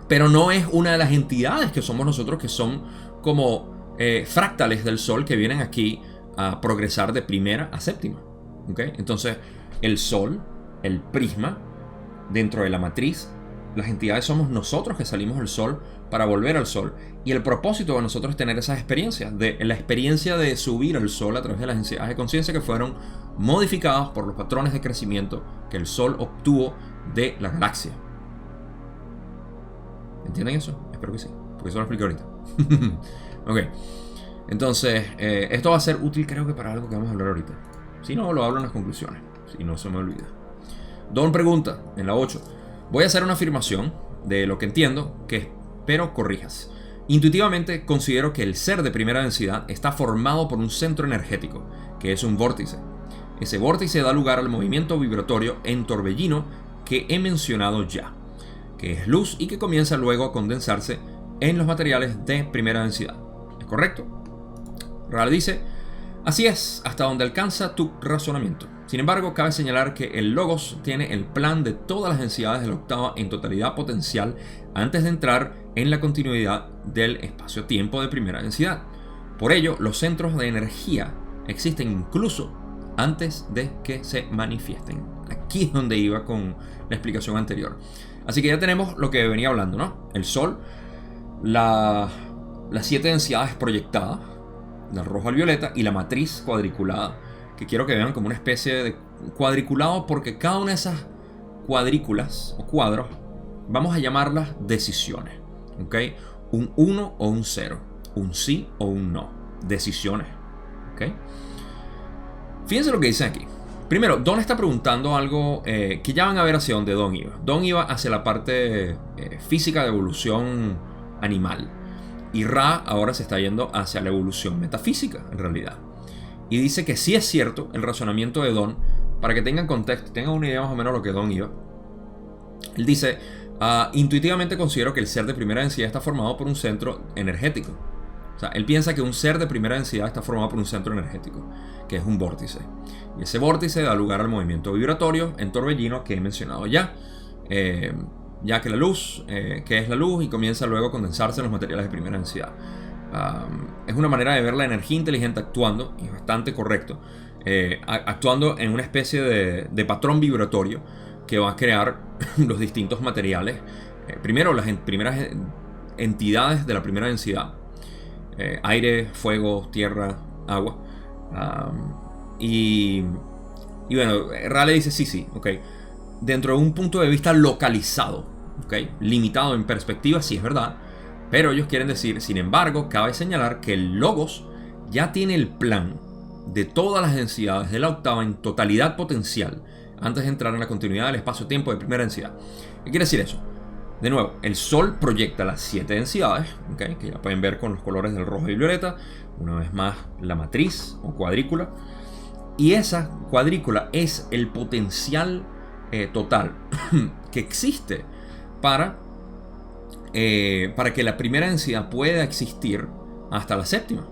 Pero no es una de las entidades que somos nosotros, que son como fractales del Sol, que vienen aquí a progresar de primera a séptima. ¿Okay? Entonces, el Sol, el prisma, dentro de la matriz, las entidades somos nosotros que salimos del Sol para volver al Sol. Y el propósito de nosotros es tener esas experiencias, de la experiencia de subir al Sol a través de las densidades de conciencia que fueron modificadas por los patrones de crecimiento que el Sol obtuvo de la galaxia. ¿Entienden eso? Espero que sí, porque eso lo expliqué ahorita. Ok. Entonces, esto va a ser útil creo que para algo que vamos a hablar ahorita. Si no, lo hablo en las conclusiones. Si no, se me olvida. Don pregunta, en la 8. Voy a hacer una afirmación de lo que entiendo, que espero corrijas. Intuitivamente considero que el ser de primera densidad está formado por un centro energético, que es un vórtice. Ese vórtice da lugar al movimiento vibratorio en torbellino que he mencionado ya, que es luz y que comienza luego a condensarse en los materiales de primera densidad. ¿Es correcto? Rale dice, así es, hasta donde alcanza tu razonamiento. Sin embargo, cabe señalar que el Logos tiene el plan de todas las densidades de la octava en totalidad potencial antes de entrar en la continuidad del espacio-tiempo de primera densidad. Por ello, los centros de energía existen incluso antes de que se manifiesten. Aquí es donde iba con la explicación anterior. Así que ya tenemos lo que venía hablando, ¿no? El Sol, las 7 densidades proyectadas, del rojo al violeta, y la matriz cuadriculada, que quiero que vean como una especie de cuadriculado, porque cada una de esas cuadrículas o cuadros vamos a llamarlas decisiones, ¿ok? Un 1 o un 0, un sí o un no, decisiones, ¿ok? Fíjense lo que dice aquí. Primero, Don está preguntando algo que ya van a ver hacia dónde Don iba. Don iba hacia la parte física de evolución animal. Y Ra ahora se está yendo hacia la evolución metafísica, en realidad. Y dice que sí es cierto el razonamiento de Don, para que tengan contexto, tengan una idea más o menos de lo que Don iba. Él dice, intuitivamente considero que el ser de primera densidad está formado por un centro energético. O sea, él piensa que un ser de primera densidad está formado por un centro energético, que es un vórtice. Y ese vórtice da lugar al movimiento vibratorio en torbellino que he mencionado ya. Ya que la luz, que es la luz, y comienza luego a condensarse en los materiales de primera densidad. Es una manera de ver la energía inteligente actuando, y es bastante correcto, actuando en una especie de patrón vibratorio que va a crear los distintos materiales. Primero, las primeras entidades de la primera densidad. Aire, fuego, tierra, agua. Y bueno, Rale dice sí, ok. Dentro de un punto de vista localizado, ok, limitado en perspectiva, sí es verdad. Pero ellos quieren decir, sin embargo, cabe señalar que el Logos ya tiene el plan de todas las densidades de la octava en totalidad potencial antes de entrar en la continuidad del espacio-tiempo de primera densidad. ¿Qué quiere decir eso? De nuevo, el Sol proyecta las 7 densidades, ¿okay? Que ya pueden ver con los colores del rojo y violeta. Una vez más, la matriz o cuadrícula. Y esa cuadrícula es el potencial total que existe para que la primera densidad pueda existir hasta la séptima,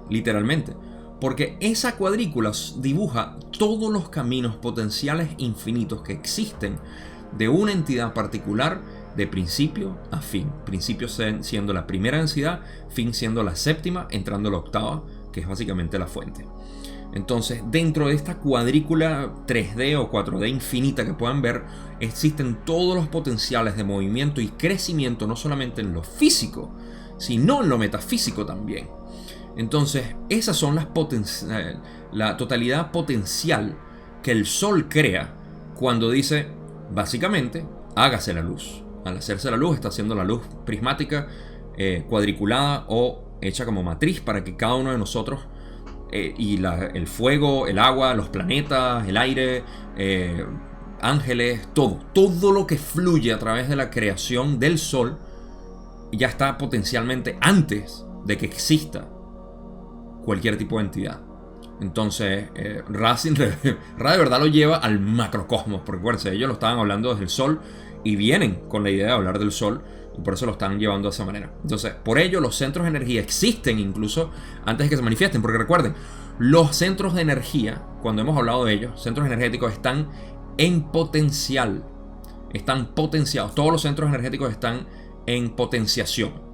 literalmente. Porque esa cuadrícula dibuja todos los caminos potenciales infinitos que existen de una entidad particular de principio a fin. Principio siendo la primera densidad, fin siendo la séptima, entrando la octava, que es básicamente la fuente. Entonces, dentro de esta cuadrícula 3D o 4D infinita que puedan ver, existen todos los potenciales de movimiento y crecimiento, no solamente en lo físico, sino en lo metafísico también. Entonces, esas son la totalidad potencial que el Sol crea cuando dice, básicamente, hágase la luz. Al hacerse la luz, está haciendo la luz prismática, cuadriculada o hecha como matriz para que cada uno de nosotros, el fuego, el agua, los planetas, el aire, ángeles, todo lo que fluye a través de la creación del Sol ya está potencialmente antes de que exista cualquier tipo de entidad. Entonces, Ra de verdad lo lleva al macrocosmos, porque acuérdense, ellos lo estaban hablando desde el Sol y vienen con la idea de hablar del Sol, y por eso lo están llevando de esa manera. Entonces, por ello los centros de energía existen incluso antes de que se manifiesten, porque recuerden, los centros de energía, cuando hemos hablado de ellos, centros energéticos, están en potencial, están potenciados. Todos los centros energéticos están en potenciación.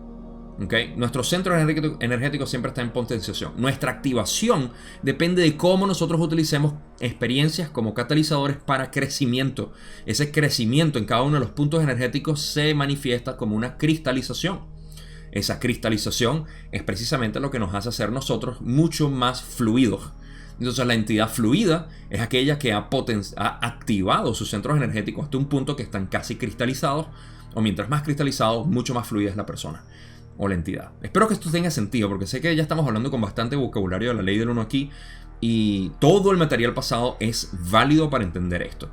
¿Okay? Nuestro centro energético siempre está en potenciación. Nuestra activación depende de cómo nosotros utilicemos experiencias como catalizadores para crecimiento. Ese crecimiento en cada uno de los puntos energéticos se manifiesta como una cristalización. Esa cristalización es precisamente lo que nos hace ser nosotros mucho más fluidos. Entonces la entidad fluida es aquella que ha activado sus centros energéticos hasta un punto que están casi cristalizados, o mientras más cristalizados, mucho más fluida es la persona. o la entidad. Espero que esto tenga sentido, porque sé que ya estamos hablando con bastante vocabulario de la ley del 1 aquí, y todo el material pasado es válido para entender esto.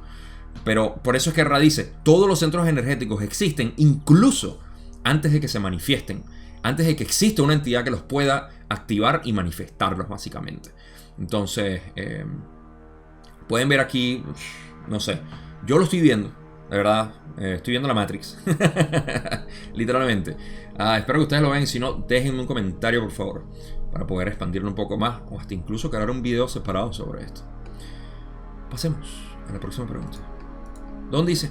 Pero por eso es que Ra dice, todos los centros energéticos existen incluso antes de que se manifiesten, antes de que exista una entidad que los pueda activar y manifestarlos, básicamente. Entonces, pueden ver aquí, no sé, yo lo estoy viendo, de verdad, estoy viendo la Matrix, literalmente. Espero que ustedes lo vean, y si no, déjenme un comentario, por favor, para poder expandirlo un poco más, o hasta incluso crear un video separado sobre esto. Pasemos a la próxima pregunta. Don dice,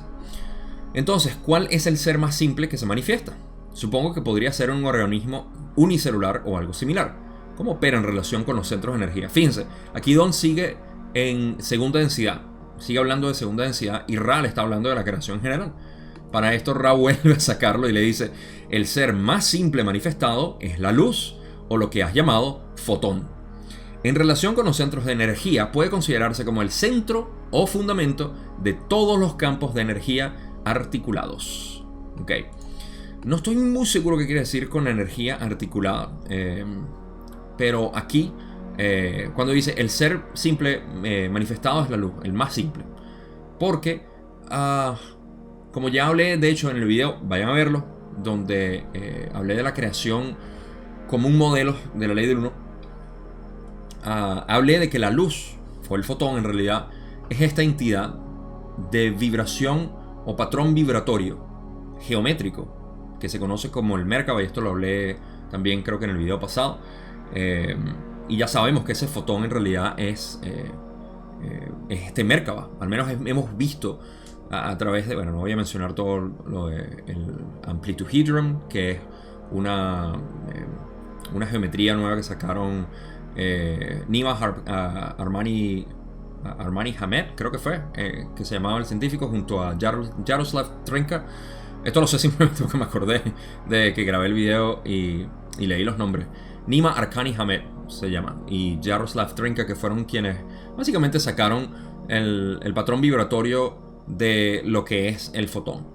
entonces, ¿cuál es el ser más simple que se manifiesta? Supongo que podría ser un organismo unicelular o algo similar. ¿Cómo opera en relación con los centros de energía? Fíjense, aquí Don sigue en segunda densidad. Sigue hablando de segunda densidad y Ra le está hablando de la creación general. Para esto Ra vuelve a sacarlo y le dice, el ser más simple manifestado es la luz, o lo que has llamado fotón. En relación con los centros de energía, puede considerarse como el centro o fundamento de todos los campos de energía articulados. Ok. No estoy muy seguro qué quiere decir con energía articulada, pero aquí, cuando dice el ser simple manifestado es la luz, el más simple. Porque, como ya hablé, de hecho, en el video, vayan a verlo, donde hablé de la creación como un modelo de la ley del 1. Hablé de que la luz, o el fotón en realidad, es esta entidad de vibración o patrón vibratorio geométrico que se conoce como el Merkaba, y esto lo hablé también creo que en el video pasado. Y ya sabemos que ese fotón en realidad es este Merkaba. Al menos hemos visto a través de, bueno, no voy a mencionar todo lo del Amplituhedron, que es una geometría nueva que sacaron Nima Armani Hamed, creo que fue, que se llamaba el científico, junto a Jaroslav Trinka. Esto lo sé simplemente porque me acordé de que grabé el video y leí los nombres. Nima Arkani Hamed se llama, y Jaroslav Trinka, que fueron quienes básicamente sacaron el patrón vibratorio de lo que es el fotón.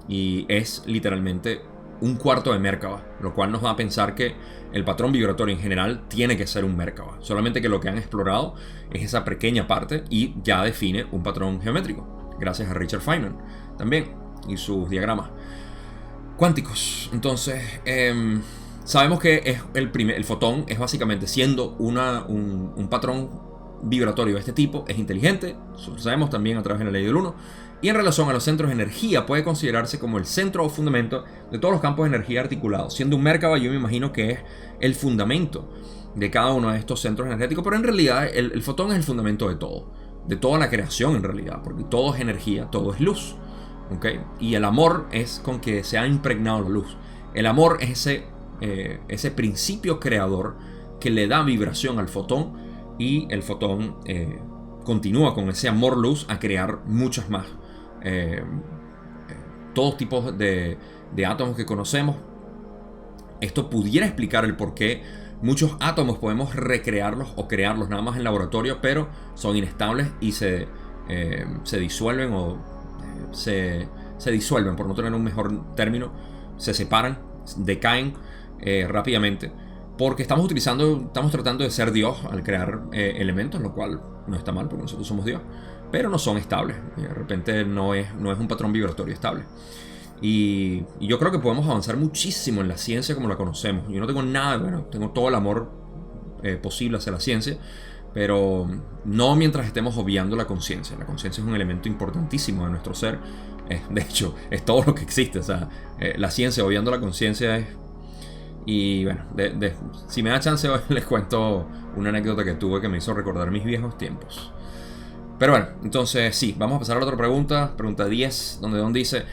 Y es literalmente un cuarto de Merkaba, lo cual nos va a pensar que el patrón vibratorio en general tiene que ser un Merkaba. Solamente que lo que han explorado es esa pequeña parte y ya define un patrón geométrico, gracias a Richard Feynman también y sus diagramas cuánticos. Entonces, sabemos que es el fotón es básicamente, siendo un patrón vibratorio de este tipo, es inteligente. Eso lo sabemos también a través de la ley del 1. Y en relación a los centros de energía, puede considerarse como el centro o fundamento de todos los campos de energía articulados. Siendo un Merkaba, yo me imagino que es el fundamento de cada uno de estos centros energéticos, pero en realidad el fotón es el fundamento de todo, de toda la creación en realidad, porque todo es energía, todo es luz. ¿Okay? Y el amor es con que se ha impregnado la luz. El amor es ese principio creador que le da vibración al fotón, y el fotón continúa con ese amor luz a crear muchas más. Todos tipos de átomos que conocemos. Esto pudiera explicar el por qué muchos átomos podemos recrearlos o crearlos nada más en laboratorio, pero son inestables y se disuelven o se disuelven, por no tener un mejor término, se separan, decaen rápidamente, porque estamos tratando de ser Dios al crear elementos, lo cual no está mal porque nosotros somos Dios, pero no son estables. De repente no es un patrón vibratorio estable. Y yo creo que podemos avanzar muchísimo en la ciencia como la conocemos. Yo no tengo nada, bueno, tengo todo el amor posible hacia la ciencia, pero no mientras estemos obviando la conciencia. La conciencia es un elemento importantísimo de nuestro ser. De hecho, es todo lo que existe. O sea, la ciencia obviando la conciencia es... Y bueno, si me da chance hoy les cuento una anécdota que tuve que me hizo recordar mis viejos tiempos. Pero bueno, entonces sí, vamos a pasar a la otra pregunta. Pregunta 10, donde Don dice: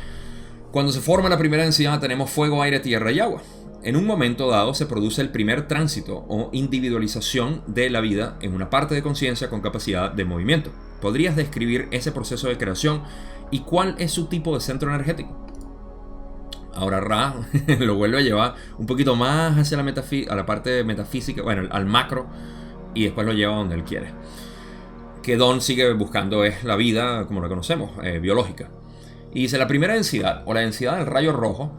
cuando se forma la primera densidad tenemos fuego, aire, tierra y agua. En un momento dado se produce el primer tránsito o individualización de la vida en una parte de conciencia con capacidad de movimiento. ¿Podrías describir ese proceso de creación y cuál es su tipo de centro energético? Ahora Ra lo vuelve a llevar un poquito más hacia a la parte metafísica, bueno, al macro, y después lo lleva donde él quiere. Que Don sigue buscando es la vida como la conocemos, biológica. Y dice: la primera densidad, o la densidad del rayo rojo,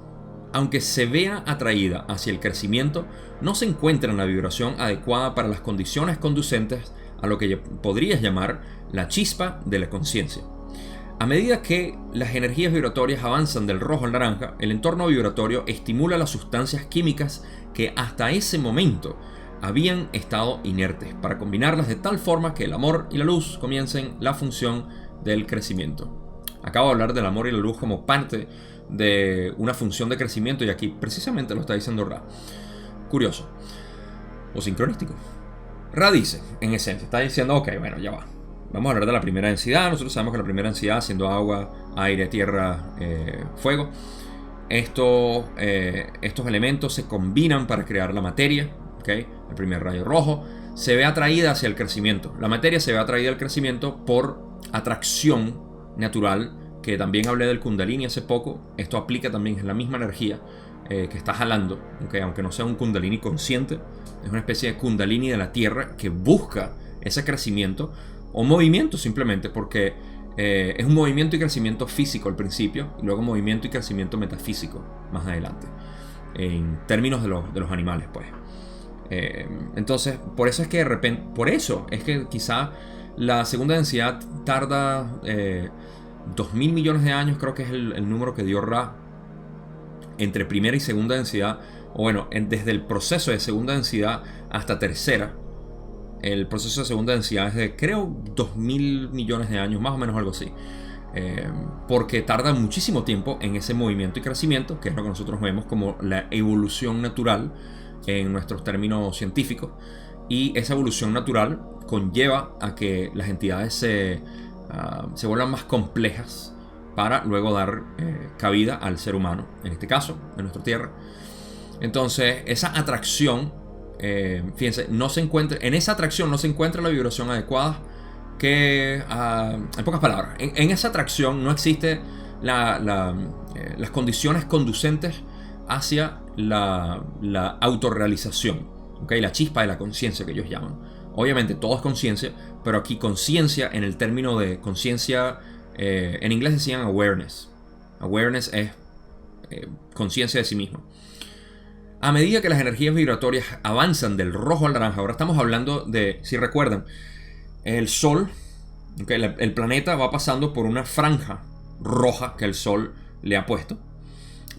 aunque se vea atraída hacia el crecimiento, no se encuentra en la vibración adecuada para las condiciones conducentes a lo que podrías llamar la chispa de la conciencia. A medida que las energías vibratorias avanzan del rojo al naranja, el entorno vibratorio estimula las sustancias químicas que hasta ese momento habían estado inertes, para combinarlas de tal forma que el amor y la luz comiencen la función del crecimiento. Acabo de hablar del amor y la luz como parte de una función de crecimiento, y aquí precisamente lo está diciendo Ra. Curioso o sincronístico. Ra dice, en esencia, está diciendo, ok, bueno, ya va. Vamos a hablar de la primera densidad. Nosotros sabemos que la primera densidad, siendo agua, aire, tierra, fuego, estos elementos se combinan para crear la materia. ¿Okay? El primer rayo rojo se ve atraída hacia el crecimiento. La materia se ve atraída al crecimiento por atracción natural, que también hablé del Kundalini hace poco. Esto aplica también, es la misma energía que está jalando, ¿okay? Aunque no sea un Kundalini consciente, es una especie de Kundalini de la tierra que busca ese crecimiento o movimiento, simplemente porque es un movimiento y crecimiento físico al principio, y luego movimiento y crecimiento metafísico más adelante, en términos de los animales, pues. Entonces, por eso es que quizá la segunda densidad tarda 2000 millones de años, creo que es el número que dio Ra, entre primera y segunda densidad, o bueno, desde el proceso de segunda densidad hasta tercera. El proceso de segunda densidad es de, creo, 2000 millones de años, más o menos algo así. Porque tarda muchísimo tiempo en ese movimiento y crecimiento, que es lo que nosotros vemos como la evolución natural en nuestros términos científicos. Y esa evolución natural conlleva a que las entidades se vuelvan más complejas para luego dar cabida al ser humano, en este caso, en nuestra Tierra. Entonces, esa atracción, fíjense, en esa atracción no se encuentra la vibración adecuada, que, en pocas palabras, en esa atracción no existe las condiciones conducentes hacia la autorrealización, ¿okay? La chispa de la conciencia que ellos llaman. Obviamente todo es conciencia, pero aquí conciencia, en el término de conciencia, en inglés decían awareness. Awareness es conciencia de sí mismo. A medida que las energías vibratorias avanzan del rojo al naranja, ahora estamos hablando de, si recuerdan, el Sol, ¿okay? El planeta va pasando por una franja roja que el Sol le ha puesto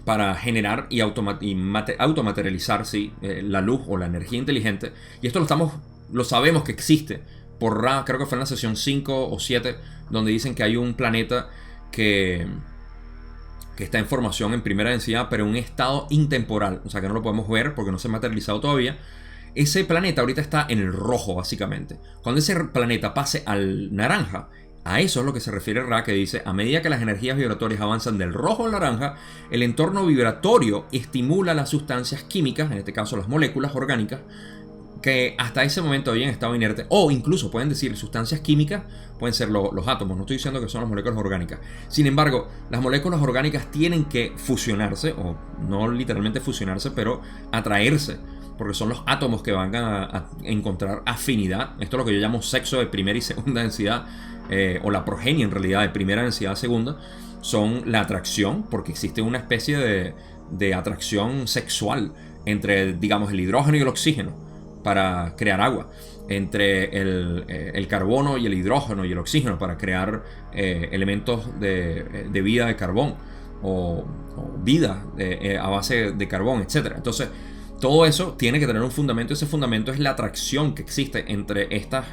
para generar y automaterializar, ¿sí? La luz o la energía inteligente. Y esto lo sabemos que existe por Ra, creo que fue en la sesión 5 o 7, donde dicen que hay un planeta que está en formación en primera densidad, pero en un estado intemporal, o sea que no lo podemos ver porque no se ha materializado todavía. Ese planeta ahorita está en el rojo, básicamente. Cuando ese planeta pase al naranja, a eso es lo que se refiere Ra, que dice, a medida que las energías vibratorias avanzan del rojo al naranja, el entorno vibratorio estimula las sustancias químicas, en este caso las moléculas orgánicas, que hasta ese momento habían estado inertes, o incluso pueden decir sustancias químicas, pueden ser los átomos, no estoy diciendo que son las moléculas orgánicas. Sin embargo, las moléculas orgánicas tienen que fusionarse, o no literalmente fusionarse, pero atraerse, porque son los átomos que van a encontrar afinidad. Esto es lo que yo llamo sexo de primera y segunda densidad, o la progenie en realidad de primera densidad a segunda, son la atracción, porque existe una especie de atracción sexual entre, digamos, el hidrógeno y el oxígeno para crear agua, entre el carbono y el hidrógeno y el oxígeno para crear elementos de vida de carbón, o vida a base de carbón, etc. Entonces, todo eso tiene que tener un fundamento. Ese fundamento es la atracción que existe entre estos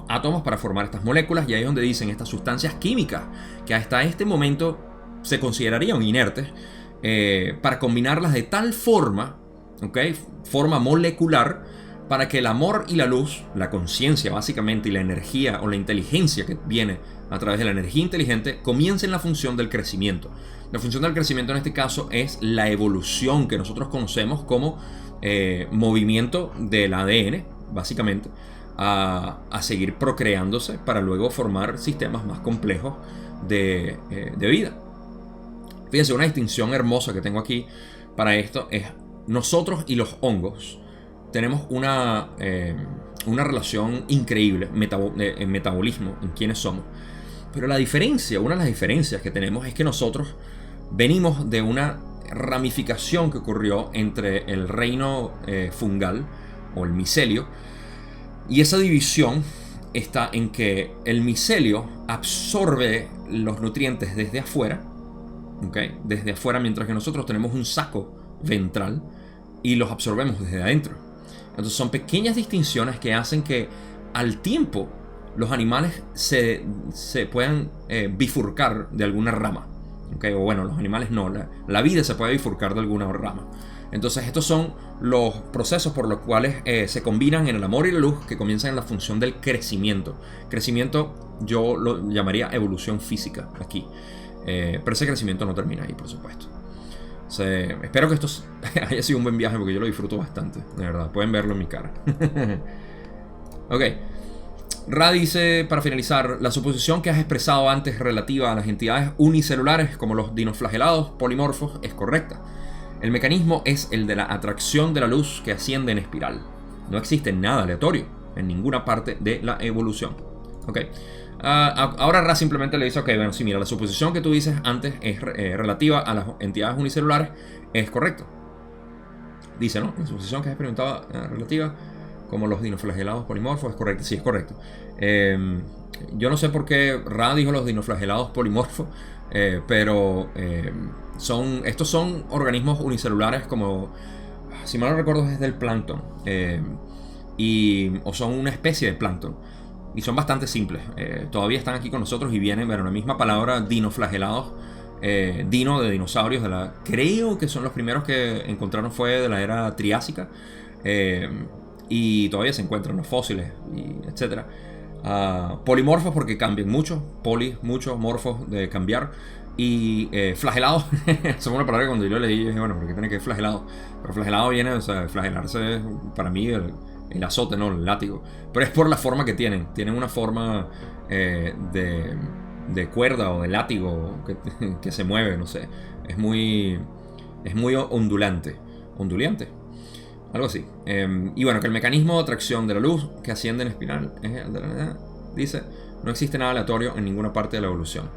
átomos para formar estas moléculas, y ahí es donde dicen estas sustancias químicas que hasta este momento se considerarían inertes, para combinarlas de tal forma, ¿okay? Forma molecular, para que el amor y la luz, la conciencia básicamente, y la energía o la inteligencia que viene a través de la energía inteligente, comiencen la función del crecimiento. La función del crecimiento en este caso es la evolución que nosotros conocemos como movimiento del ADN, básicamente, a seguir procreándose para luego formar sistemas más complejos de vida. Fíjense, una distinción hermosa que tengo aquí para esto es: nosotros y los hongos tenemos una relación increíble en metabolismo, en quiénes somos. Pero una de las diferencias que tenemos es que nosotros venimos de una ramificación que ocurrió entre el reino fungal o el micelio, y esa división está en que el micelio absorbe los nutrientes desde afuera, ¿okay? Desde afuera, mientras que nosotros tenemos un saco ventral y los absorbemos desde adentro. Entonces son pequeñas distinciones que hacen que al tiempo los animales se puedan bifurcar de alguna rama, ¿okay? O bueno, los animales no, la vida se puede bifurcar de alguna rama. Entonces estos son los procesos por los cuales se combinan en el amor y la luz, que comienzan en la función del crecimiento. Crecimiento yo lo llamaría evolución física aquí, pero ese crecimiento no termina ahí, por supuesto. Espero que esto haya sido un buen viaje, porque yo lo disfruto bastante, de verdad. Pueden verlo en mi cara. Ok. Ra dice, para finalizar, la suposición que has expresado antes relativa a las entidades unicelulares como los dinoflagelados polimorfos es correcta. El mecanismo es el de la atracción de la luz que asciende en espiral. No existe nada aleatorio en ninguna parte de la evolución. Ok. Ahora Ra simplemente le dice, ok, bueno, sí, mira, la suposición que tú dices antes es relativa a las entidades unicelulares, es correcto. Dice, ¿no? La suposición que has experimentado relativa como los dinoflagelados polimorfos es correcto. Sí, es correcto. Yo no sé por qué Ra dijo los dinoflagelados polimorfos, pero estos son organismos unicelulares como, si mal no recuerdo, es del plancton, o son una especie de plancton. Y son bastante simples. Todavía están aquí con nosotros y vienen, bueno, la misma palabra dinoflagelados, dino de dinosaurios, creo que son los primeros que encontraron fue de la era triásica, y todavía se encuentran los fósiles, etc. Polimorfos porque cambian mucho, muchos, morfos de cambiar, y flagelados, son una palabra que cuando yo leí dije, bueno, ¿por qué tiene que ser flagelado? Pero flagelado viene, o sea, flagelarse para mí el azote, no el látigo, pero es por la forma que tienen una forma de cuerda o de látigo que se mueve, no sé, es muy ondulante, algo así. Y bueno, que el mecanismo de atracción de la luz que asciende en espiral dice, no existe nada aleatorio en ninguna parte de la evolución.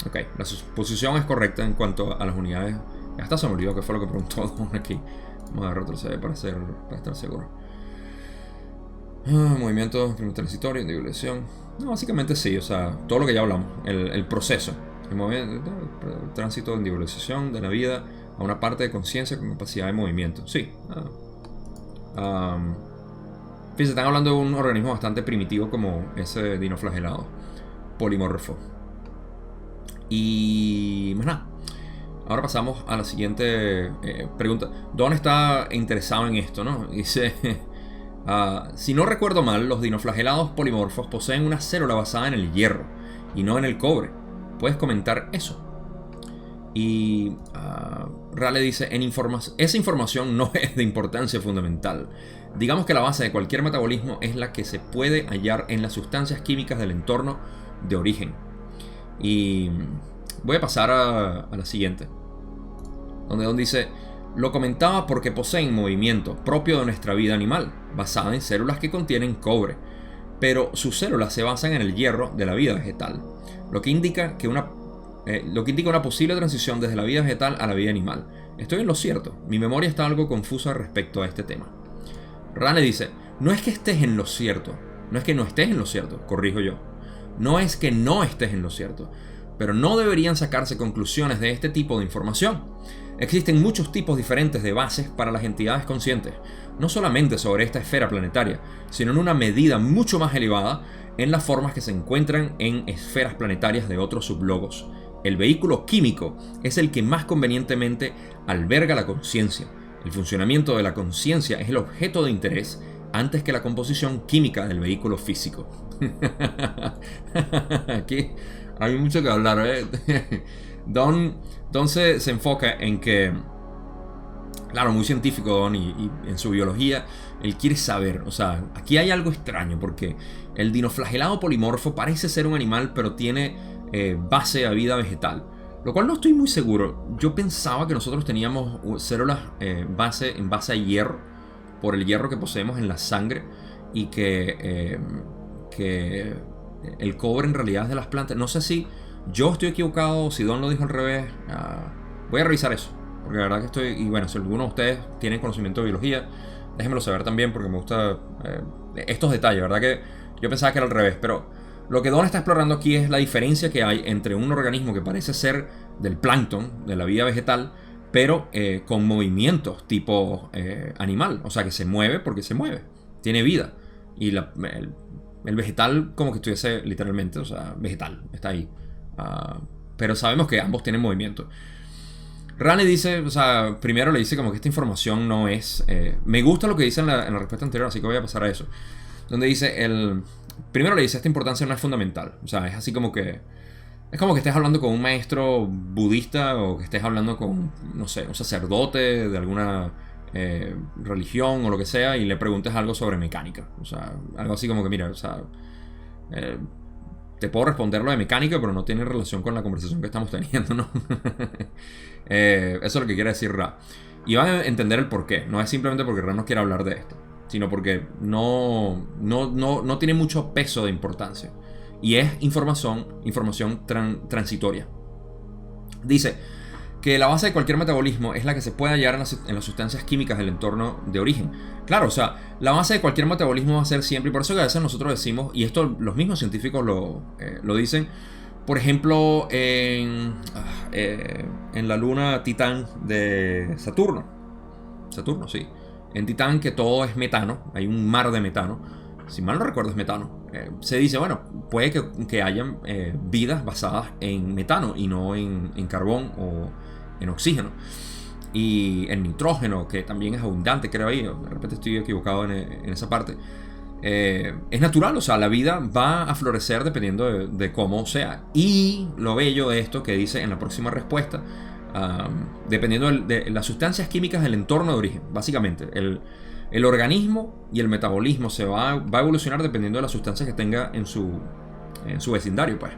Ok, la suposición es correcta en cuanto a las unidades. Hasta se me olvidó qué fue lo que preguntó Don aquí. Vamos a retroceder para estar seguro. Movimiento transitorio, individualización. No, básicamente sí, o sea, todo lo que ya hablamos. El proceso. El movimiento, el tránsito de individualización de la vida a una parte de conciencia con capacidad de movimiento. Sí. Fíjense, están hablando de un organismo bastante primitivo como ese dinoflagelado polimorfo. Y más nada. Ahora pasamos a la siguiente pregunta. Don está interesado en esto, ¿no? Dice, si no recuerdo mal, los dinoflagelados polimorfos poseen una célula basada en el hierro y no en el cobre. ¿Puedes comentar eso? Y Rale dice, esa información no es de importancia fundamental. Digamos que la base de cualquier metabolismo es la que se puede hallar en las sustancias químicas del entorno de origen. Y voy a pasar a la siguiente, donde Don dice, lo comentaba porque poseen movimiento propio de nuestra vida animal, basada en células que contienen cobre, pero sus células se basan en el hierro de la vida vegetal, lo que indica una posible transición desde la vida vegetal a la vida animal. Estoy en lo cierto, mi memoria está algo confusa respecto a este tema. Rane dice, no es que estés en lo cierto, no es que no estés en lo cierto, corrijo yo. No es que no estés en lo cierto, pero no deberían sacarse conclusiones de este tipo de información. Existen muchos tipos diferentes de bases para las entidades conscientes, no solamente sobre esta esfera planetaria, sino en una medida mucho más elevada en las formas que se encuentran en esferas planetarias de otros sublogos. El vehículo químico es el que más convenientemente alberga la conciencia. El funcionamiento de la conciencia es el objeto de interés antes que la composición química del vehículo físico. Aquí hay mucho que hablar, ¿eh? Don se enfoca en que, claro, muy científico Don, y en su biología él quiere saber, o sea, aquí hay algo extraño porque el dinoflagelado polimorfo parece ser un animal pero tiene base a vida vegetal, lo cual no estoy muy seguro. Yo pensaba que nosotros teníamos células en base a hierro, por el hierro que poseemos en la sangre, y que el cobre en realidad es de las plantas. No sé si yo estoy equivocado o si Don lo dijo al revés. Voy a revisar eso porque la verdad que estoy... Y bueno, si alguno de ustedes tienen conocimiento de biología, déjenmelo saber también, porque me gusta estos detalles, ¿verdad? Que yo pensaba que era al revés, pero lo que Don está explorando aquí es la diferencia que hay entre un organismo que parece ser del plancton, de la vida vegetal, pero con movimientos tipo animal, o sea, que se mueve porque se mueve, tiene vida. Y el vegetal como que estuviese literalmente, o sea, vegetal, está ahí. Pero sabemos que ambos tienen movimiento. Rane dice, o sea, primero le dice como que esta información no es... me gusta lo que dice en la respuesta anterior, así que voy a pasar a eso. Donde dice, primero le dice, esta importancia no es fundamental. O sea, es así como que... Es como que estés hablando con un maestro budista o que estés hablando con, no sé, un sacerdote de alguna religión o lo que sea y le preguntes algo sobre mecánica. O sea, algo así como que, mira, o sea... te puedo responder lo de mecánica, pero no tiene relación con la conversación que estamos teniendo, ¿no? Eso es lo que quiere decir Ra. Y van a entender el por qué. No es simplemente porque Ra no quiere hablar de esto, sino porque no tiene mucho peso de importancia. Y es información transitoria. Dice que la base de cualquier metabolismo es la que se puede hallar en las sustancias químicas del entorno de origen. Claro, o sea, la base de cualquier metabolismo va a ser siempre, y por eso que a veces nosotros decimos, y esto los mismos científicos lo dicen, por ejemplo, en la luna Titán de Saturno. Saturno, sí. En Titán, que todo es metano, hay un mar de metano. Si mal no recuerdo, es metano. Se dice, bueno, puede que hayan vidas basadas en metano y no en carbón o en oxígeno. Y en nitrógeno, que también es abundante, creo ahí. De repente estoy equivocado en esa parte. Es natural, o sea, la vida va a florecer dependiendo de cómo sea. Y lo bello de esto que dice en la próxima respuesta, dependiendo de las sustancias químicas del entorno de origen, básicamente. El organismo y el metabolismo va a evolucionar dependiendo de las sustancias que tenga en su vecindario, pues.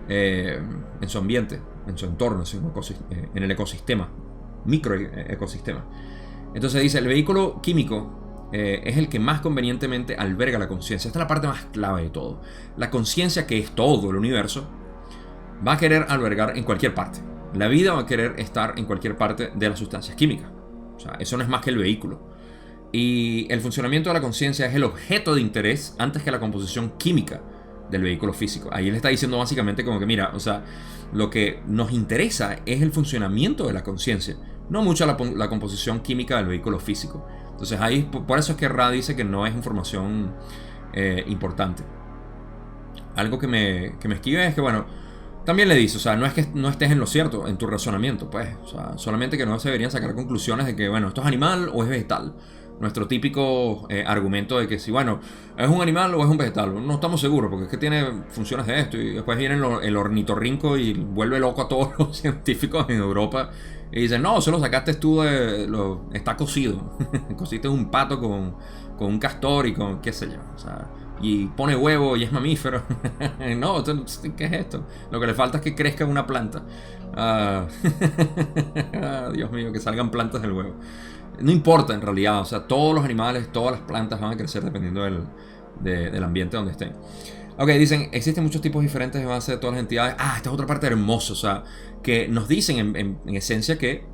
En su ambiente, en su entorno, en el ecosistema, microecosistema. Entonces dice, el vehículo químico es el que más convenientemente alberga la conciencia. Esta es la parte más clave de todo. La conciencia, que es todo el universo, va a querer albergar en cualquier parte. La vida va a querer estar en cualquier parte de las sustancias químicas. O sea, eso no es más que el vehículo. Y el funcionamiento de la conciencia es el objeto de interés antes que la composición química del vehículo físico. Ahí él está diciendo básicamente como que, mira, o sea, lo que nos interesa es el funcionamiento de la conciencia, no mucho la composición química del vehículo físico. Entonces ahí, por eso es que Ra dice que no es información importante. Algo que me esquive es que, bueno, también le dice, o sea, no es que no estés en lo cierto en tu razonamiento, pues, o sea, solamente que no se deberían sacar conclusiones de que, bueno, esto es animal o es vegetal. Nuestro típico argumento de que si, bueno, es un animal o es un vegetal. No estamos seguros, porque es que tiene funciones de esto. Y después viene el ornitorrinco y vuelve loco a todos los científicos en Europa. Y dicen, no, eso lo sacaste tú está cocido. Cociste un pato con un castor y con qué sé yo. O sea, y pone huevo y es mamífero. No, ¿qué es esto? Lo que le falta es que crezca una planta. Dios mío, que salgan plantas del huevo. No importa en realidad, o sea, todos los animales, todas las plantas van a crecer dependiendo del ambiente donde estén. Ok, dicen, existen muchos tipos diferentes de base de todas las entidades. Esta es otra parte hermosa, o sea, que nos dicen en esencia que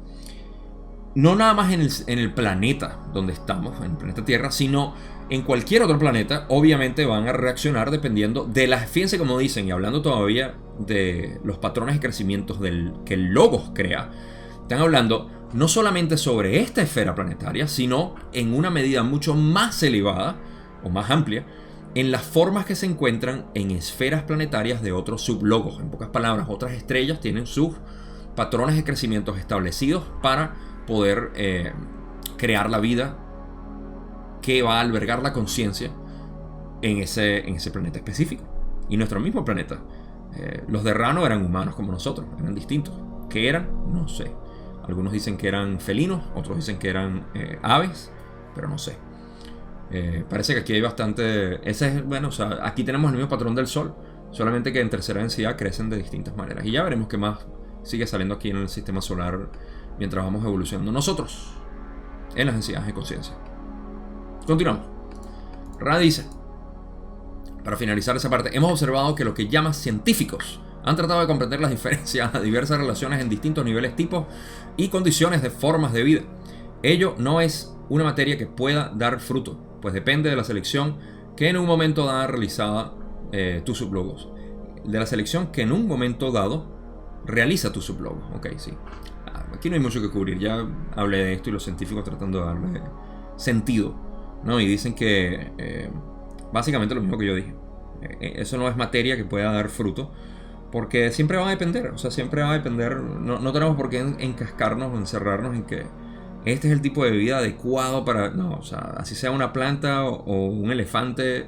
no nada más en el planeta donde estamos, en el planeta Tierra, sino en cualquier otro planeta, obviamente van a reaccionar dependiendo de las... Fíjense como dicen, y hablando todavía de los patrones de crecimiento que el Logos crea, están hablando no solamente sobre esta esfera planetaria, sino en una medida mucho más elevada o más amplia, en las formas que se encuentran en esferas planetarias de otros sublogos. En pocas palabras, otras estrellas tienen sus patrones de crecimiento establecidos para poder crear la vida que va a albergar la conciencia en ese planeta específico. Y nuestro mismo planeta. Los de Ra no eran humanos como nosotros, eran distintos. ¿Qué eran? No sé. Algunos dicen que eran felinos, otros dicen que eran aves, pero no sé. Parece que aquí hay bastante... Bueno, o sea, aquí tenemos el mismo patrón del Sol, solamente que en tercera densidad crecen de distintas maneras. Y ya veremos qué más sigue saliendo aquí en el sistema solar mientras vamos evolucionando nosotros en las densidades de conciencia. Continuamos. Ra dice, para finalizar esa parte, hemos observado que lo que llaman científicos Han tratado de comprender las diferencias a diversas relaciones en distintos niveles, tipos y condiciones de formas de vida. Ello no es una materia que pueda dar fruto, pues depende de la selección que en un momento dado realizada tu sublogos. De la selección que en un momento dado realiza tu sublogos. Ok, sí. Aquí no hay mucho que cubrir. Ya hablé de esto y los científicos tratando de darle sentido, ¿no? Y dicen que básicamente lo mismo que yo dije. Eso no es materia que pueda dar fruto, porque siempre va a depender. O sea, siempre va a depender. No tenemos por qué encascarnos o encerrarnos en que este es el tipo de vida adecuado para... No, o sea, así sea una planta o un elefante,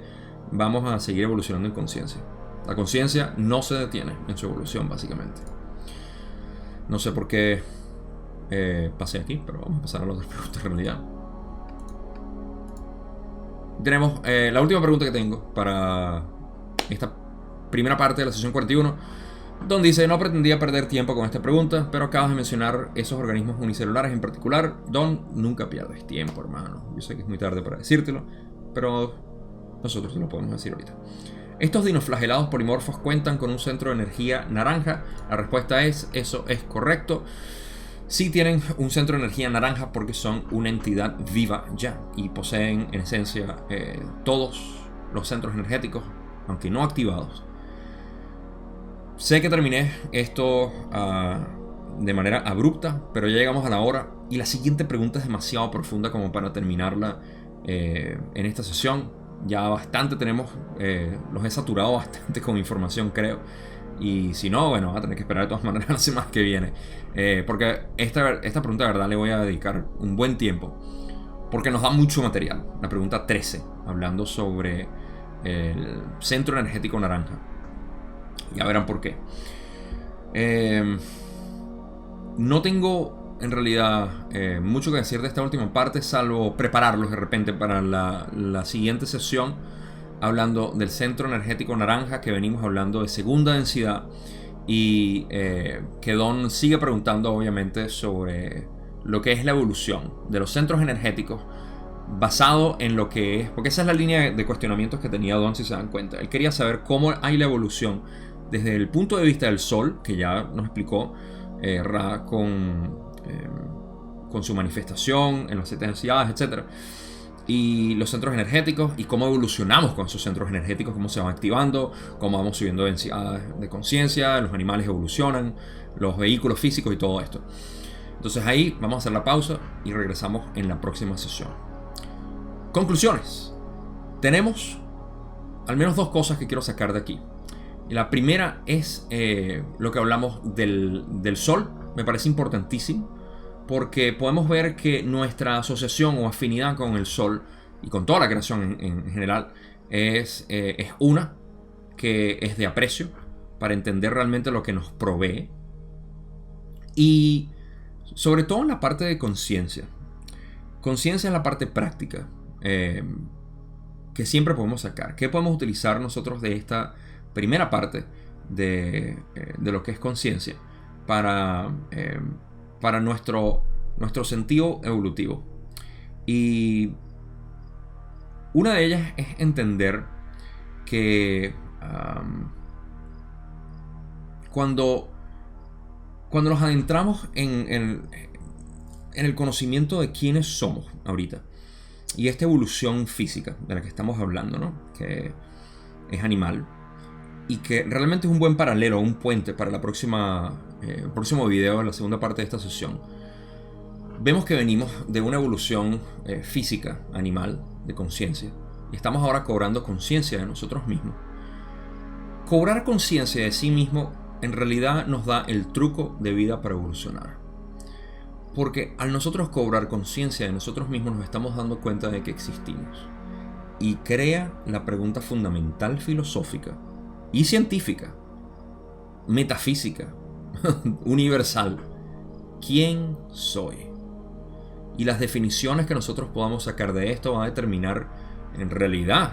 vamos a seguir evolucionando en conciencia. La conciencia no se detiene en su evolución, básicamente. No sé por qué pasé aquí, pero vamos a pasar a la otra pregunta en realidad. Tenemos la última pregunta que tengo para esta primera parte de la sesión 41. Don dice: no pretendía perder tiempo con esta pregunta, pero acabas de mencionar esos organismos unicelulares en particular. Don, nunca pierdes tiempo, hermano. Yo sé que es muy tarde para decírtelo, pero nosotros te lo podemos decir ahorita. ¿Estos dinoflagelados polimorfos cuentan con un centro de energía naranja? La respuesta es: eso es correcto. Sí tienen un centro de energía naranja porque son una entidad viva ya y poseen en esencia todos los centros energéticos, aunque no activados. Sé que terminé esto de manera abrupta, pero ya llegamos a la hora y la siguiente pregunta es demasiado profunda como para terminarla en esta sesión. Ya bastante tenemos, los he saturado bastante con información, creo. Y si no, bueno, va a tener que esperar de todas maneras la semana que viene. Porque esta pregunta de verdad le voy a dedicar un buen tiempo, porque nos da mucho material. La pregunta 13, hablando sobre el centro energético naranja. Ya verán por qué. No tengo en realidad mucho que decir de esta última parte, salvo prepararlos de repente para la siguiente sesión, hablando del centro energético naranja, que venimos hablando de segunda densidad, y que Don sigue preguntando obviamente sobre lo que es la evolución de los centros energéticos basado en lo que es, porque esa es la línea de cuestionamientos que tenía Don, si se dan cuenta. Él quería saber cómo hay la evolución desde el punto de vista del Sol, que ya nos explicó Ra con su manifestación en las 7 densidades, etc. Y los centros energéticos y cómo evolucionamos con esos centros energéticos, cómo se van activando, cómo vamos subiendo densidades de conciencia, los animales evolucionan, los vehículos físicos y todo esto. Entonces ahí vamos a hacer la pausa y regresamos en la próxima sesión. Conclusiones. Tenemos al menos 2 cosas que quiero sacar de aquí. Y la primera es lo que hablamos del Sol. Me parece importantísimo, porque podemos ver que nuestra asociación o afinidad con el Sol y con toda la creación en general es una que es de aprecio para entender realmente lo que nos provee, y sobre todo en la parte de conciencia. Conciencia es la parte práctica que siempre podemos sacar. ¿Qué podemos utilizar nosotros de esta primera parte de lo que es conciencia para nuestro sentido evolutivo? Y una de ellas es entender que cuando nos adentramos en el conocimiento de quiénes somos ahorita y esta evolución física de la que estamos hablando, ¿no? Que es animal, y que realmente es un buen paralelo, un puente para el próximo video, en la segunda parte de esta sesión. Vemos que venimos de una evolución física, animal, de conciencia, y estamos ahora cobrando conciencia de nosotros mismos. Cobrar conciencia de sí mismo en realidad nos da el truco de vida para evolucionar. Porque al nosotros cobrar conciencia de nosotros mismos, nos estamos dando cuenta de que existimos. Y crea la pregunta fundamental filosófica y científica, metafísica, universal: ¿quién soy? Y las definiciones que nosotros podamos sacar de esto van a determinar en realidad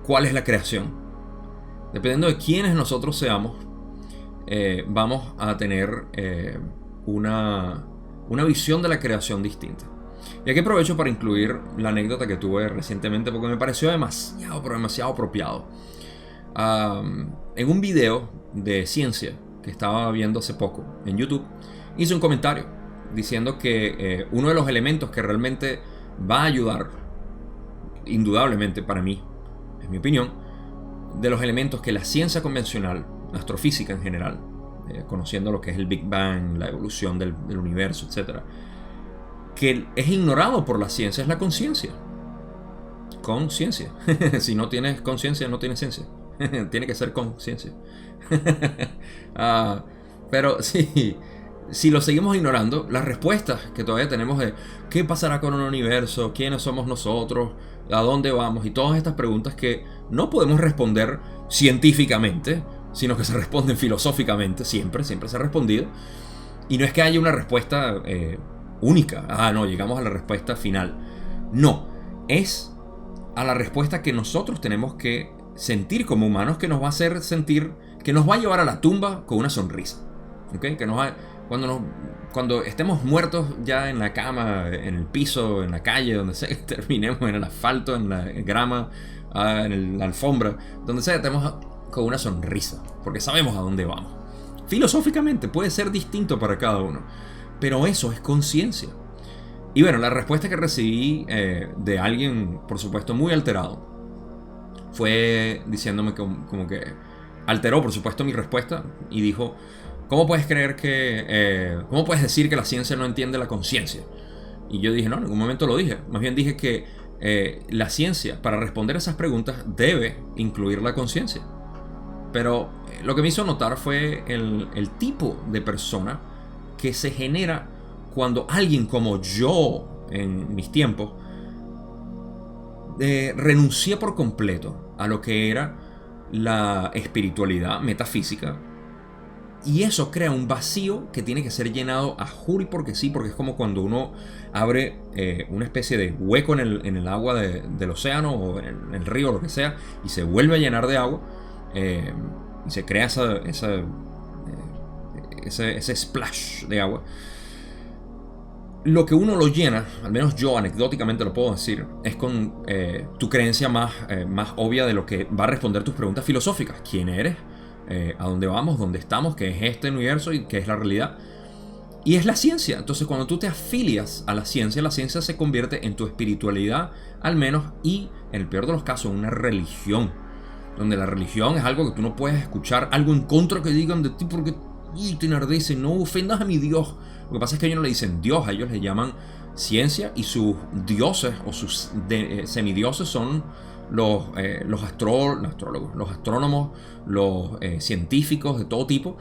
cuál es la creación. Dependiendo de quiénes nosotros seamos, vamos a tener una visión de la creación distinta. Y aquí aprovecho para incluir la anécdota que tuve recientemente, porque me pareció demasiado apropiado. en un video de ciencia que estaba viendo hace poco en YouTube, hizo un comentario diciendo que uno de los elementos que realmente va a ayudar, indudablemente para mí, en mi opinión, de los elementos que la ciencia convencional, la astrofísica en general, conociendo lo que es el Big Bang, la evolución del universo, etc., que es ignorado por la ciencia, es la conciencia. Conciencia. Si no tienes conciencia, no tienes ciencia. Tiene que ser conciencia. Pero sí, si lo seguimos ignorando, las respuestas que todavía tenemos de qué pasará con el universo, quiénes somos nosotros, a dónde vamos, y todas estas preguntas que no podemos responder científicamente, sino que se responden filosóficamente, siempre se ha respondido. Y no es que haya una respuesta única. No, llegamos a la respuesta final. No, es a la respuesta que nosotros tenemos que sentir como humanos, que nos va a hacer sentir, que nos va a llevar a la tumba con una sonrisa. ¿Okay? Que cuando estemos muertos ya en la cama, en el piso, en la calle, donde sea que terminemos, en el asfalto, en la grama, en la alfombra, donde sea, estemos con una sonrisa, porque sabemos a dónde vamos. Filosóficamente puede ser distinto para cada uno, pero eso es conciencia. Y bueno, la respuesta que recibí de alguien, por supuesto, muy alterado, fue diciéndome como que alteró, por supuesto, mi respuesta y dijo: ¿cómo puedes creer cómo puedes decir que la ciencia no entiende la conciencia? Y yo dije, no, en ningún momento lo dije. Más bien dije que la ciencia, para responder esas preguntas, debe incluir la conciencia. Pero lo que me hizo notar fue el tipo de persona que se genera cuando alguien como yo, en mis tiempos, renuncié por completo a lo que era la espiritualidad metafísica. Y eso crea un vacío que tiene que ser llenado a juro y porque sí, porque es como cuando uno abre una especie de hueco en el agua del océano o en el río o lo que sea, y se vuelve a llenar de agua, y se crea ese splash de agua. Lo que uno lo llena, al menos yo anecdóticamente lo puedo decir, es con tu creencia más obvia de lo que va a responder tus preguntas filosóficas. ¿Quién eres? ¿A dónde vamos? ¿Dónde estamos? ¿Qué es este universo? ¿Y qué es la realidad? Y es la ciencia. Entonces, cuando tú te afilias a la ciencia se convierte en tu espiritualidad, al menos, y en el peor de los casos, una religión. Donde la religión es algo que tú no puedes escuchar algo en contra que digan de ti porque te enardece. No ofendas a mi Dios. Lo que pasa es que ellos no le dicen Dios, a ellos le llaman ciencia, y sus dioses o sus semidioses son los astrólogos, los astrónomos, los científicos de todo tipo.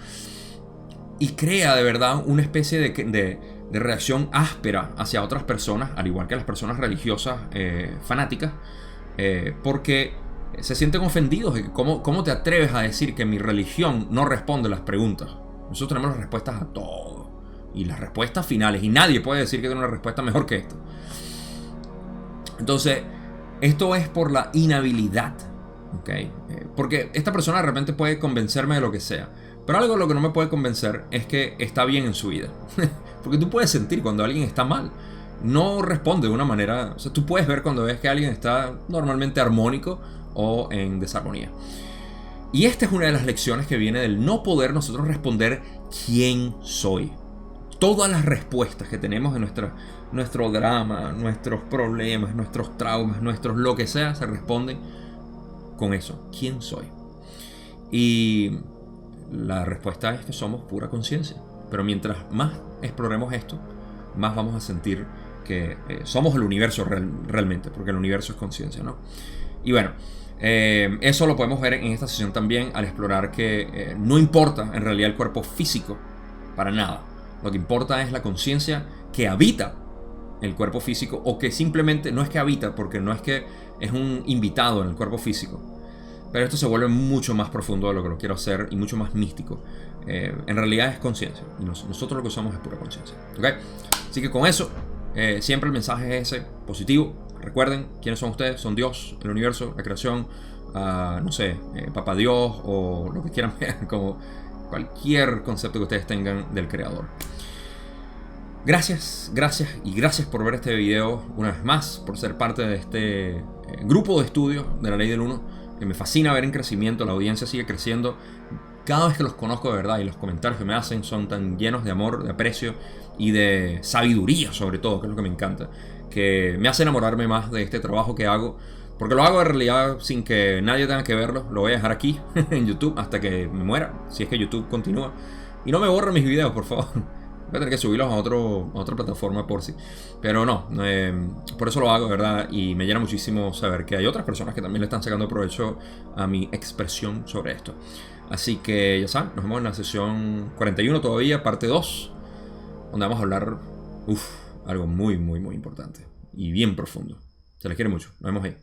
Y crea de verdad una especie de reacción áspera hacia otras personas, al igual que las personas religiosas fanáticas, porque se sienten ofendidos. ¿Cómo te atreves a decir que mi religión no responde las preguntas? Nosotros tenemos las respuestas a todo, y las respuestas finales, y nadie puede decir que tiene una respuesta mejor que esta. Entonces, esto es por la inhabilidad, ¿okay? Porque esta persona de repente puede convencerme de lo que sea, pero algo de lo que no me puede convencer es que está bien en su vida. Porque tú puedes sentir cuando alguien está mal. No responde de una manera... O sea, tú puedes ver cuando ves que alguien está normalmente armónico o en desarmonía. Y esta es una de las lecciones que viene del no poder nosotros responder quién soy. Todas las respuestas que tenemos en nuestro drama, nuestros problemas, nuestros traumas, nuestros lo que sea, se responden con eso: ¿quién soy? Y la respuesta es que somos pura conciencia. Pero mientras más exploremos esto, más vamos a sentir que somos el universo realmente, porque el universo es conciencia, ¿no? Y bueno, eso lo podemos ver en esta sesión también, al explorar que no importa en realidad el cuerpo físico para nada. Lo que importa es la conciencia que habita el cuerpo físico, o que simplemente no es que habita, porque no es que es un invitado en el cuerpo físico. Pero esto se vuelve mucho más profundo de lo que lo quiero hacer y mucho más místico. En realidad es conciencia, y nosotros lo que usamos es pura conciencia. ¿Okay? Así que con eso, siempre el mensaje es ese, positivo. Recuerden quiénes son ustedes: son Dios, el universo, la creación, no sé, Papá Dios, o lo que quieran ver, como cualquier concepto que ustedes tengan del creador. Gracias por ver este video una vez más, por ser parte de este grupo de estudio de la ley del 1. Me fascina ver en crecimiento, la audiencia sigue creciendo. Cada vez que los conozco de verdad y los comentarios que me hacen son tan llenos de amor, de aprecio y de sabiduría sobre todo, que es lo que me encanta, que me hace enamorarme más de este trabajo que hago, porque lo hago en realidad sin que nadie tenga que verlo. Lo voy a dejar aquí en YouTube hasta que me muera, si es que YouTube continúa. Y no me borren mis videos, por favor. Voy a tener que subirlos a otra plataforma por si. Pero no, por eso lo hago, ¿verdad? Y me llena muchísimo saber que hay otras personas que también le están sacando provecho a mi expresión sobre esto. Así que ya saben, nos vemos en la sesión 41 todavía, parte 2, donde vamos a hablar, algo muy, muy, muy importante y bien profundo. Se les quiere mucho. Nos vemos ahí.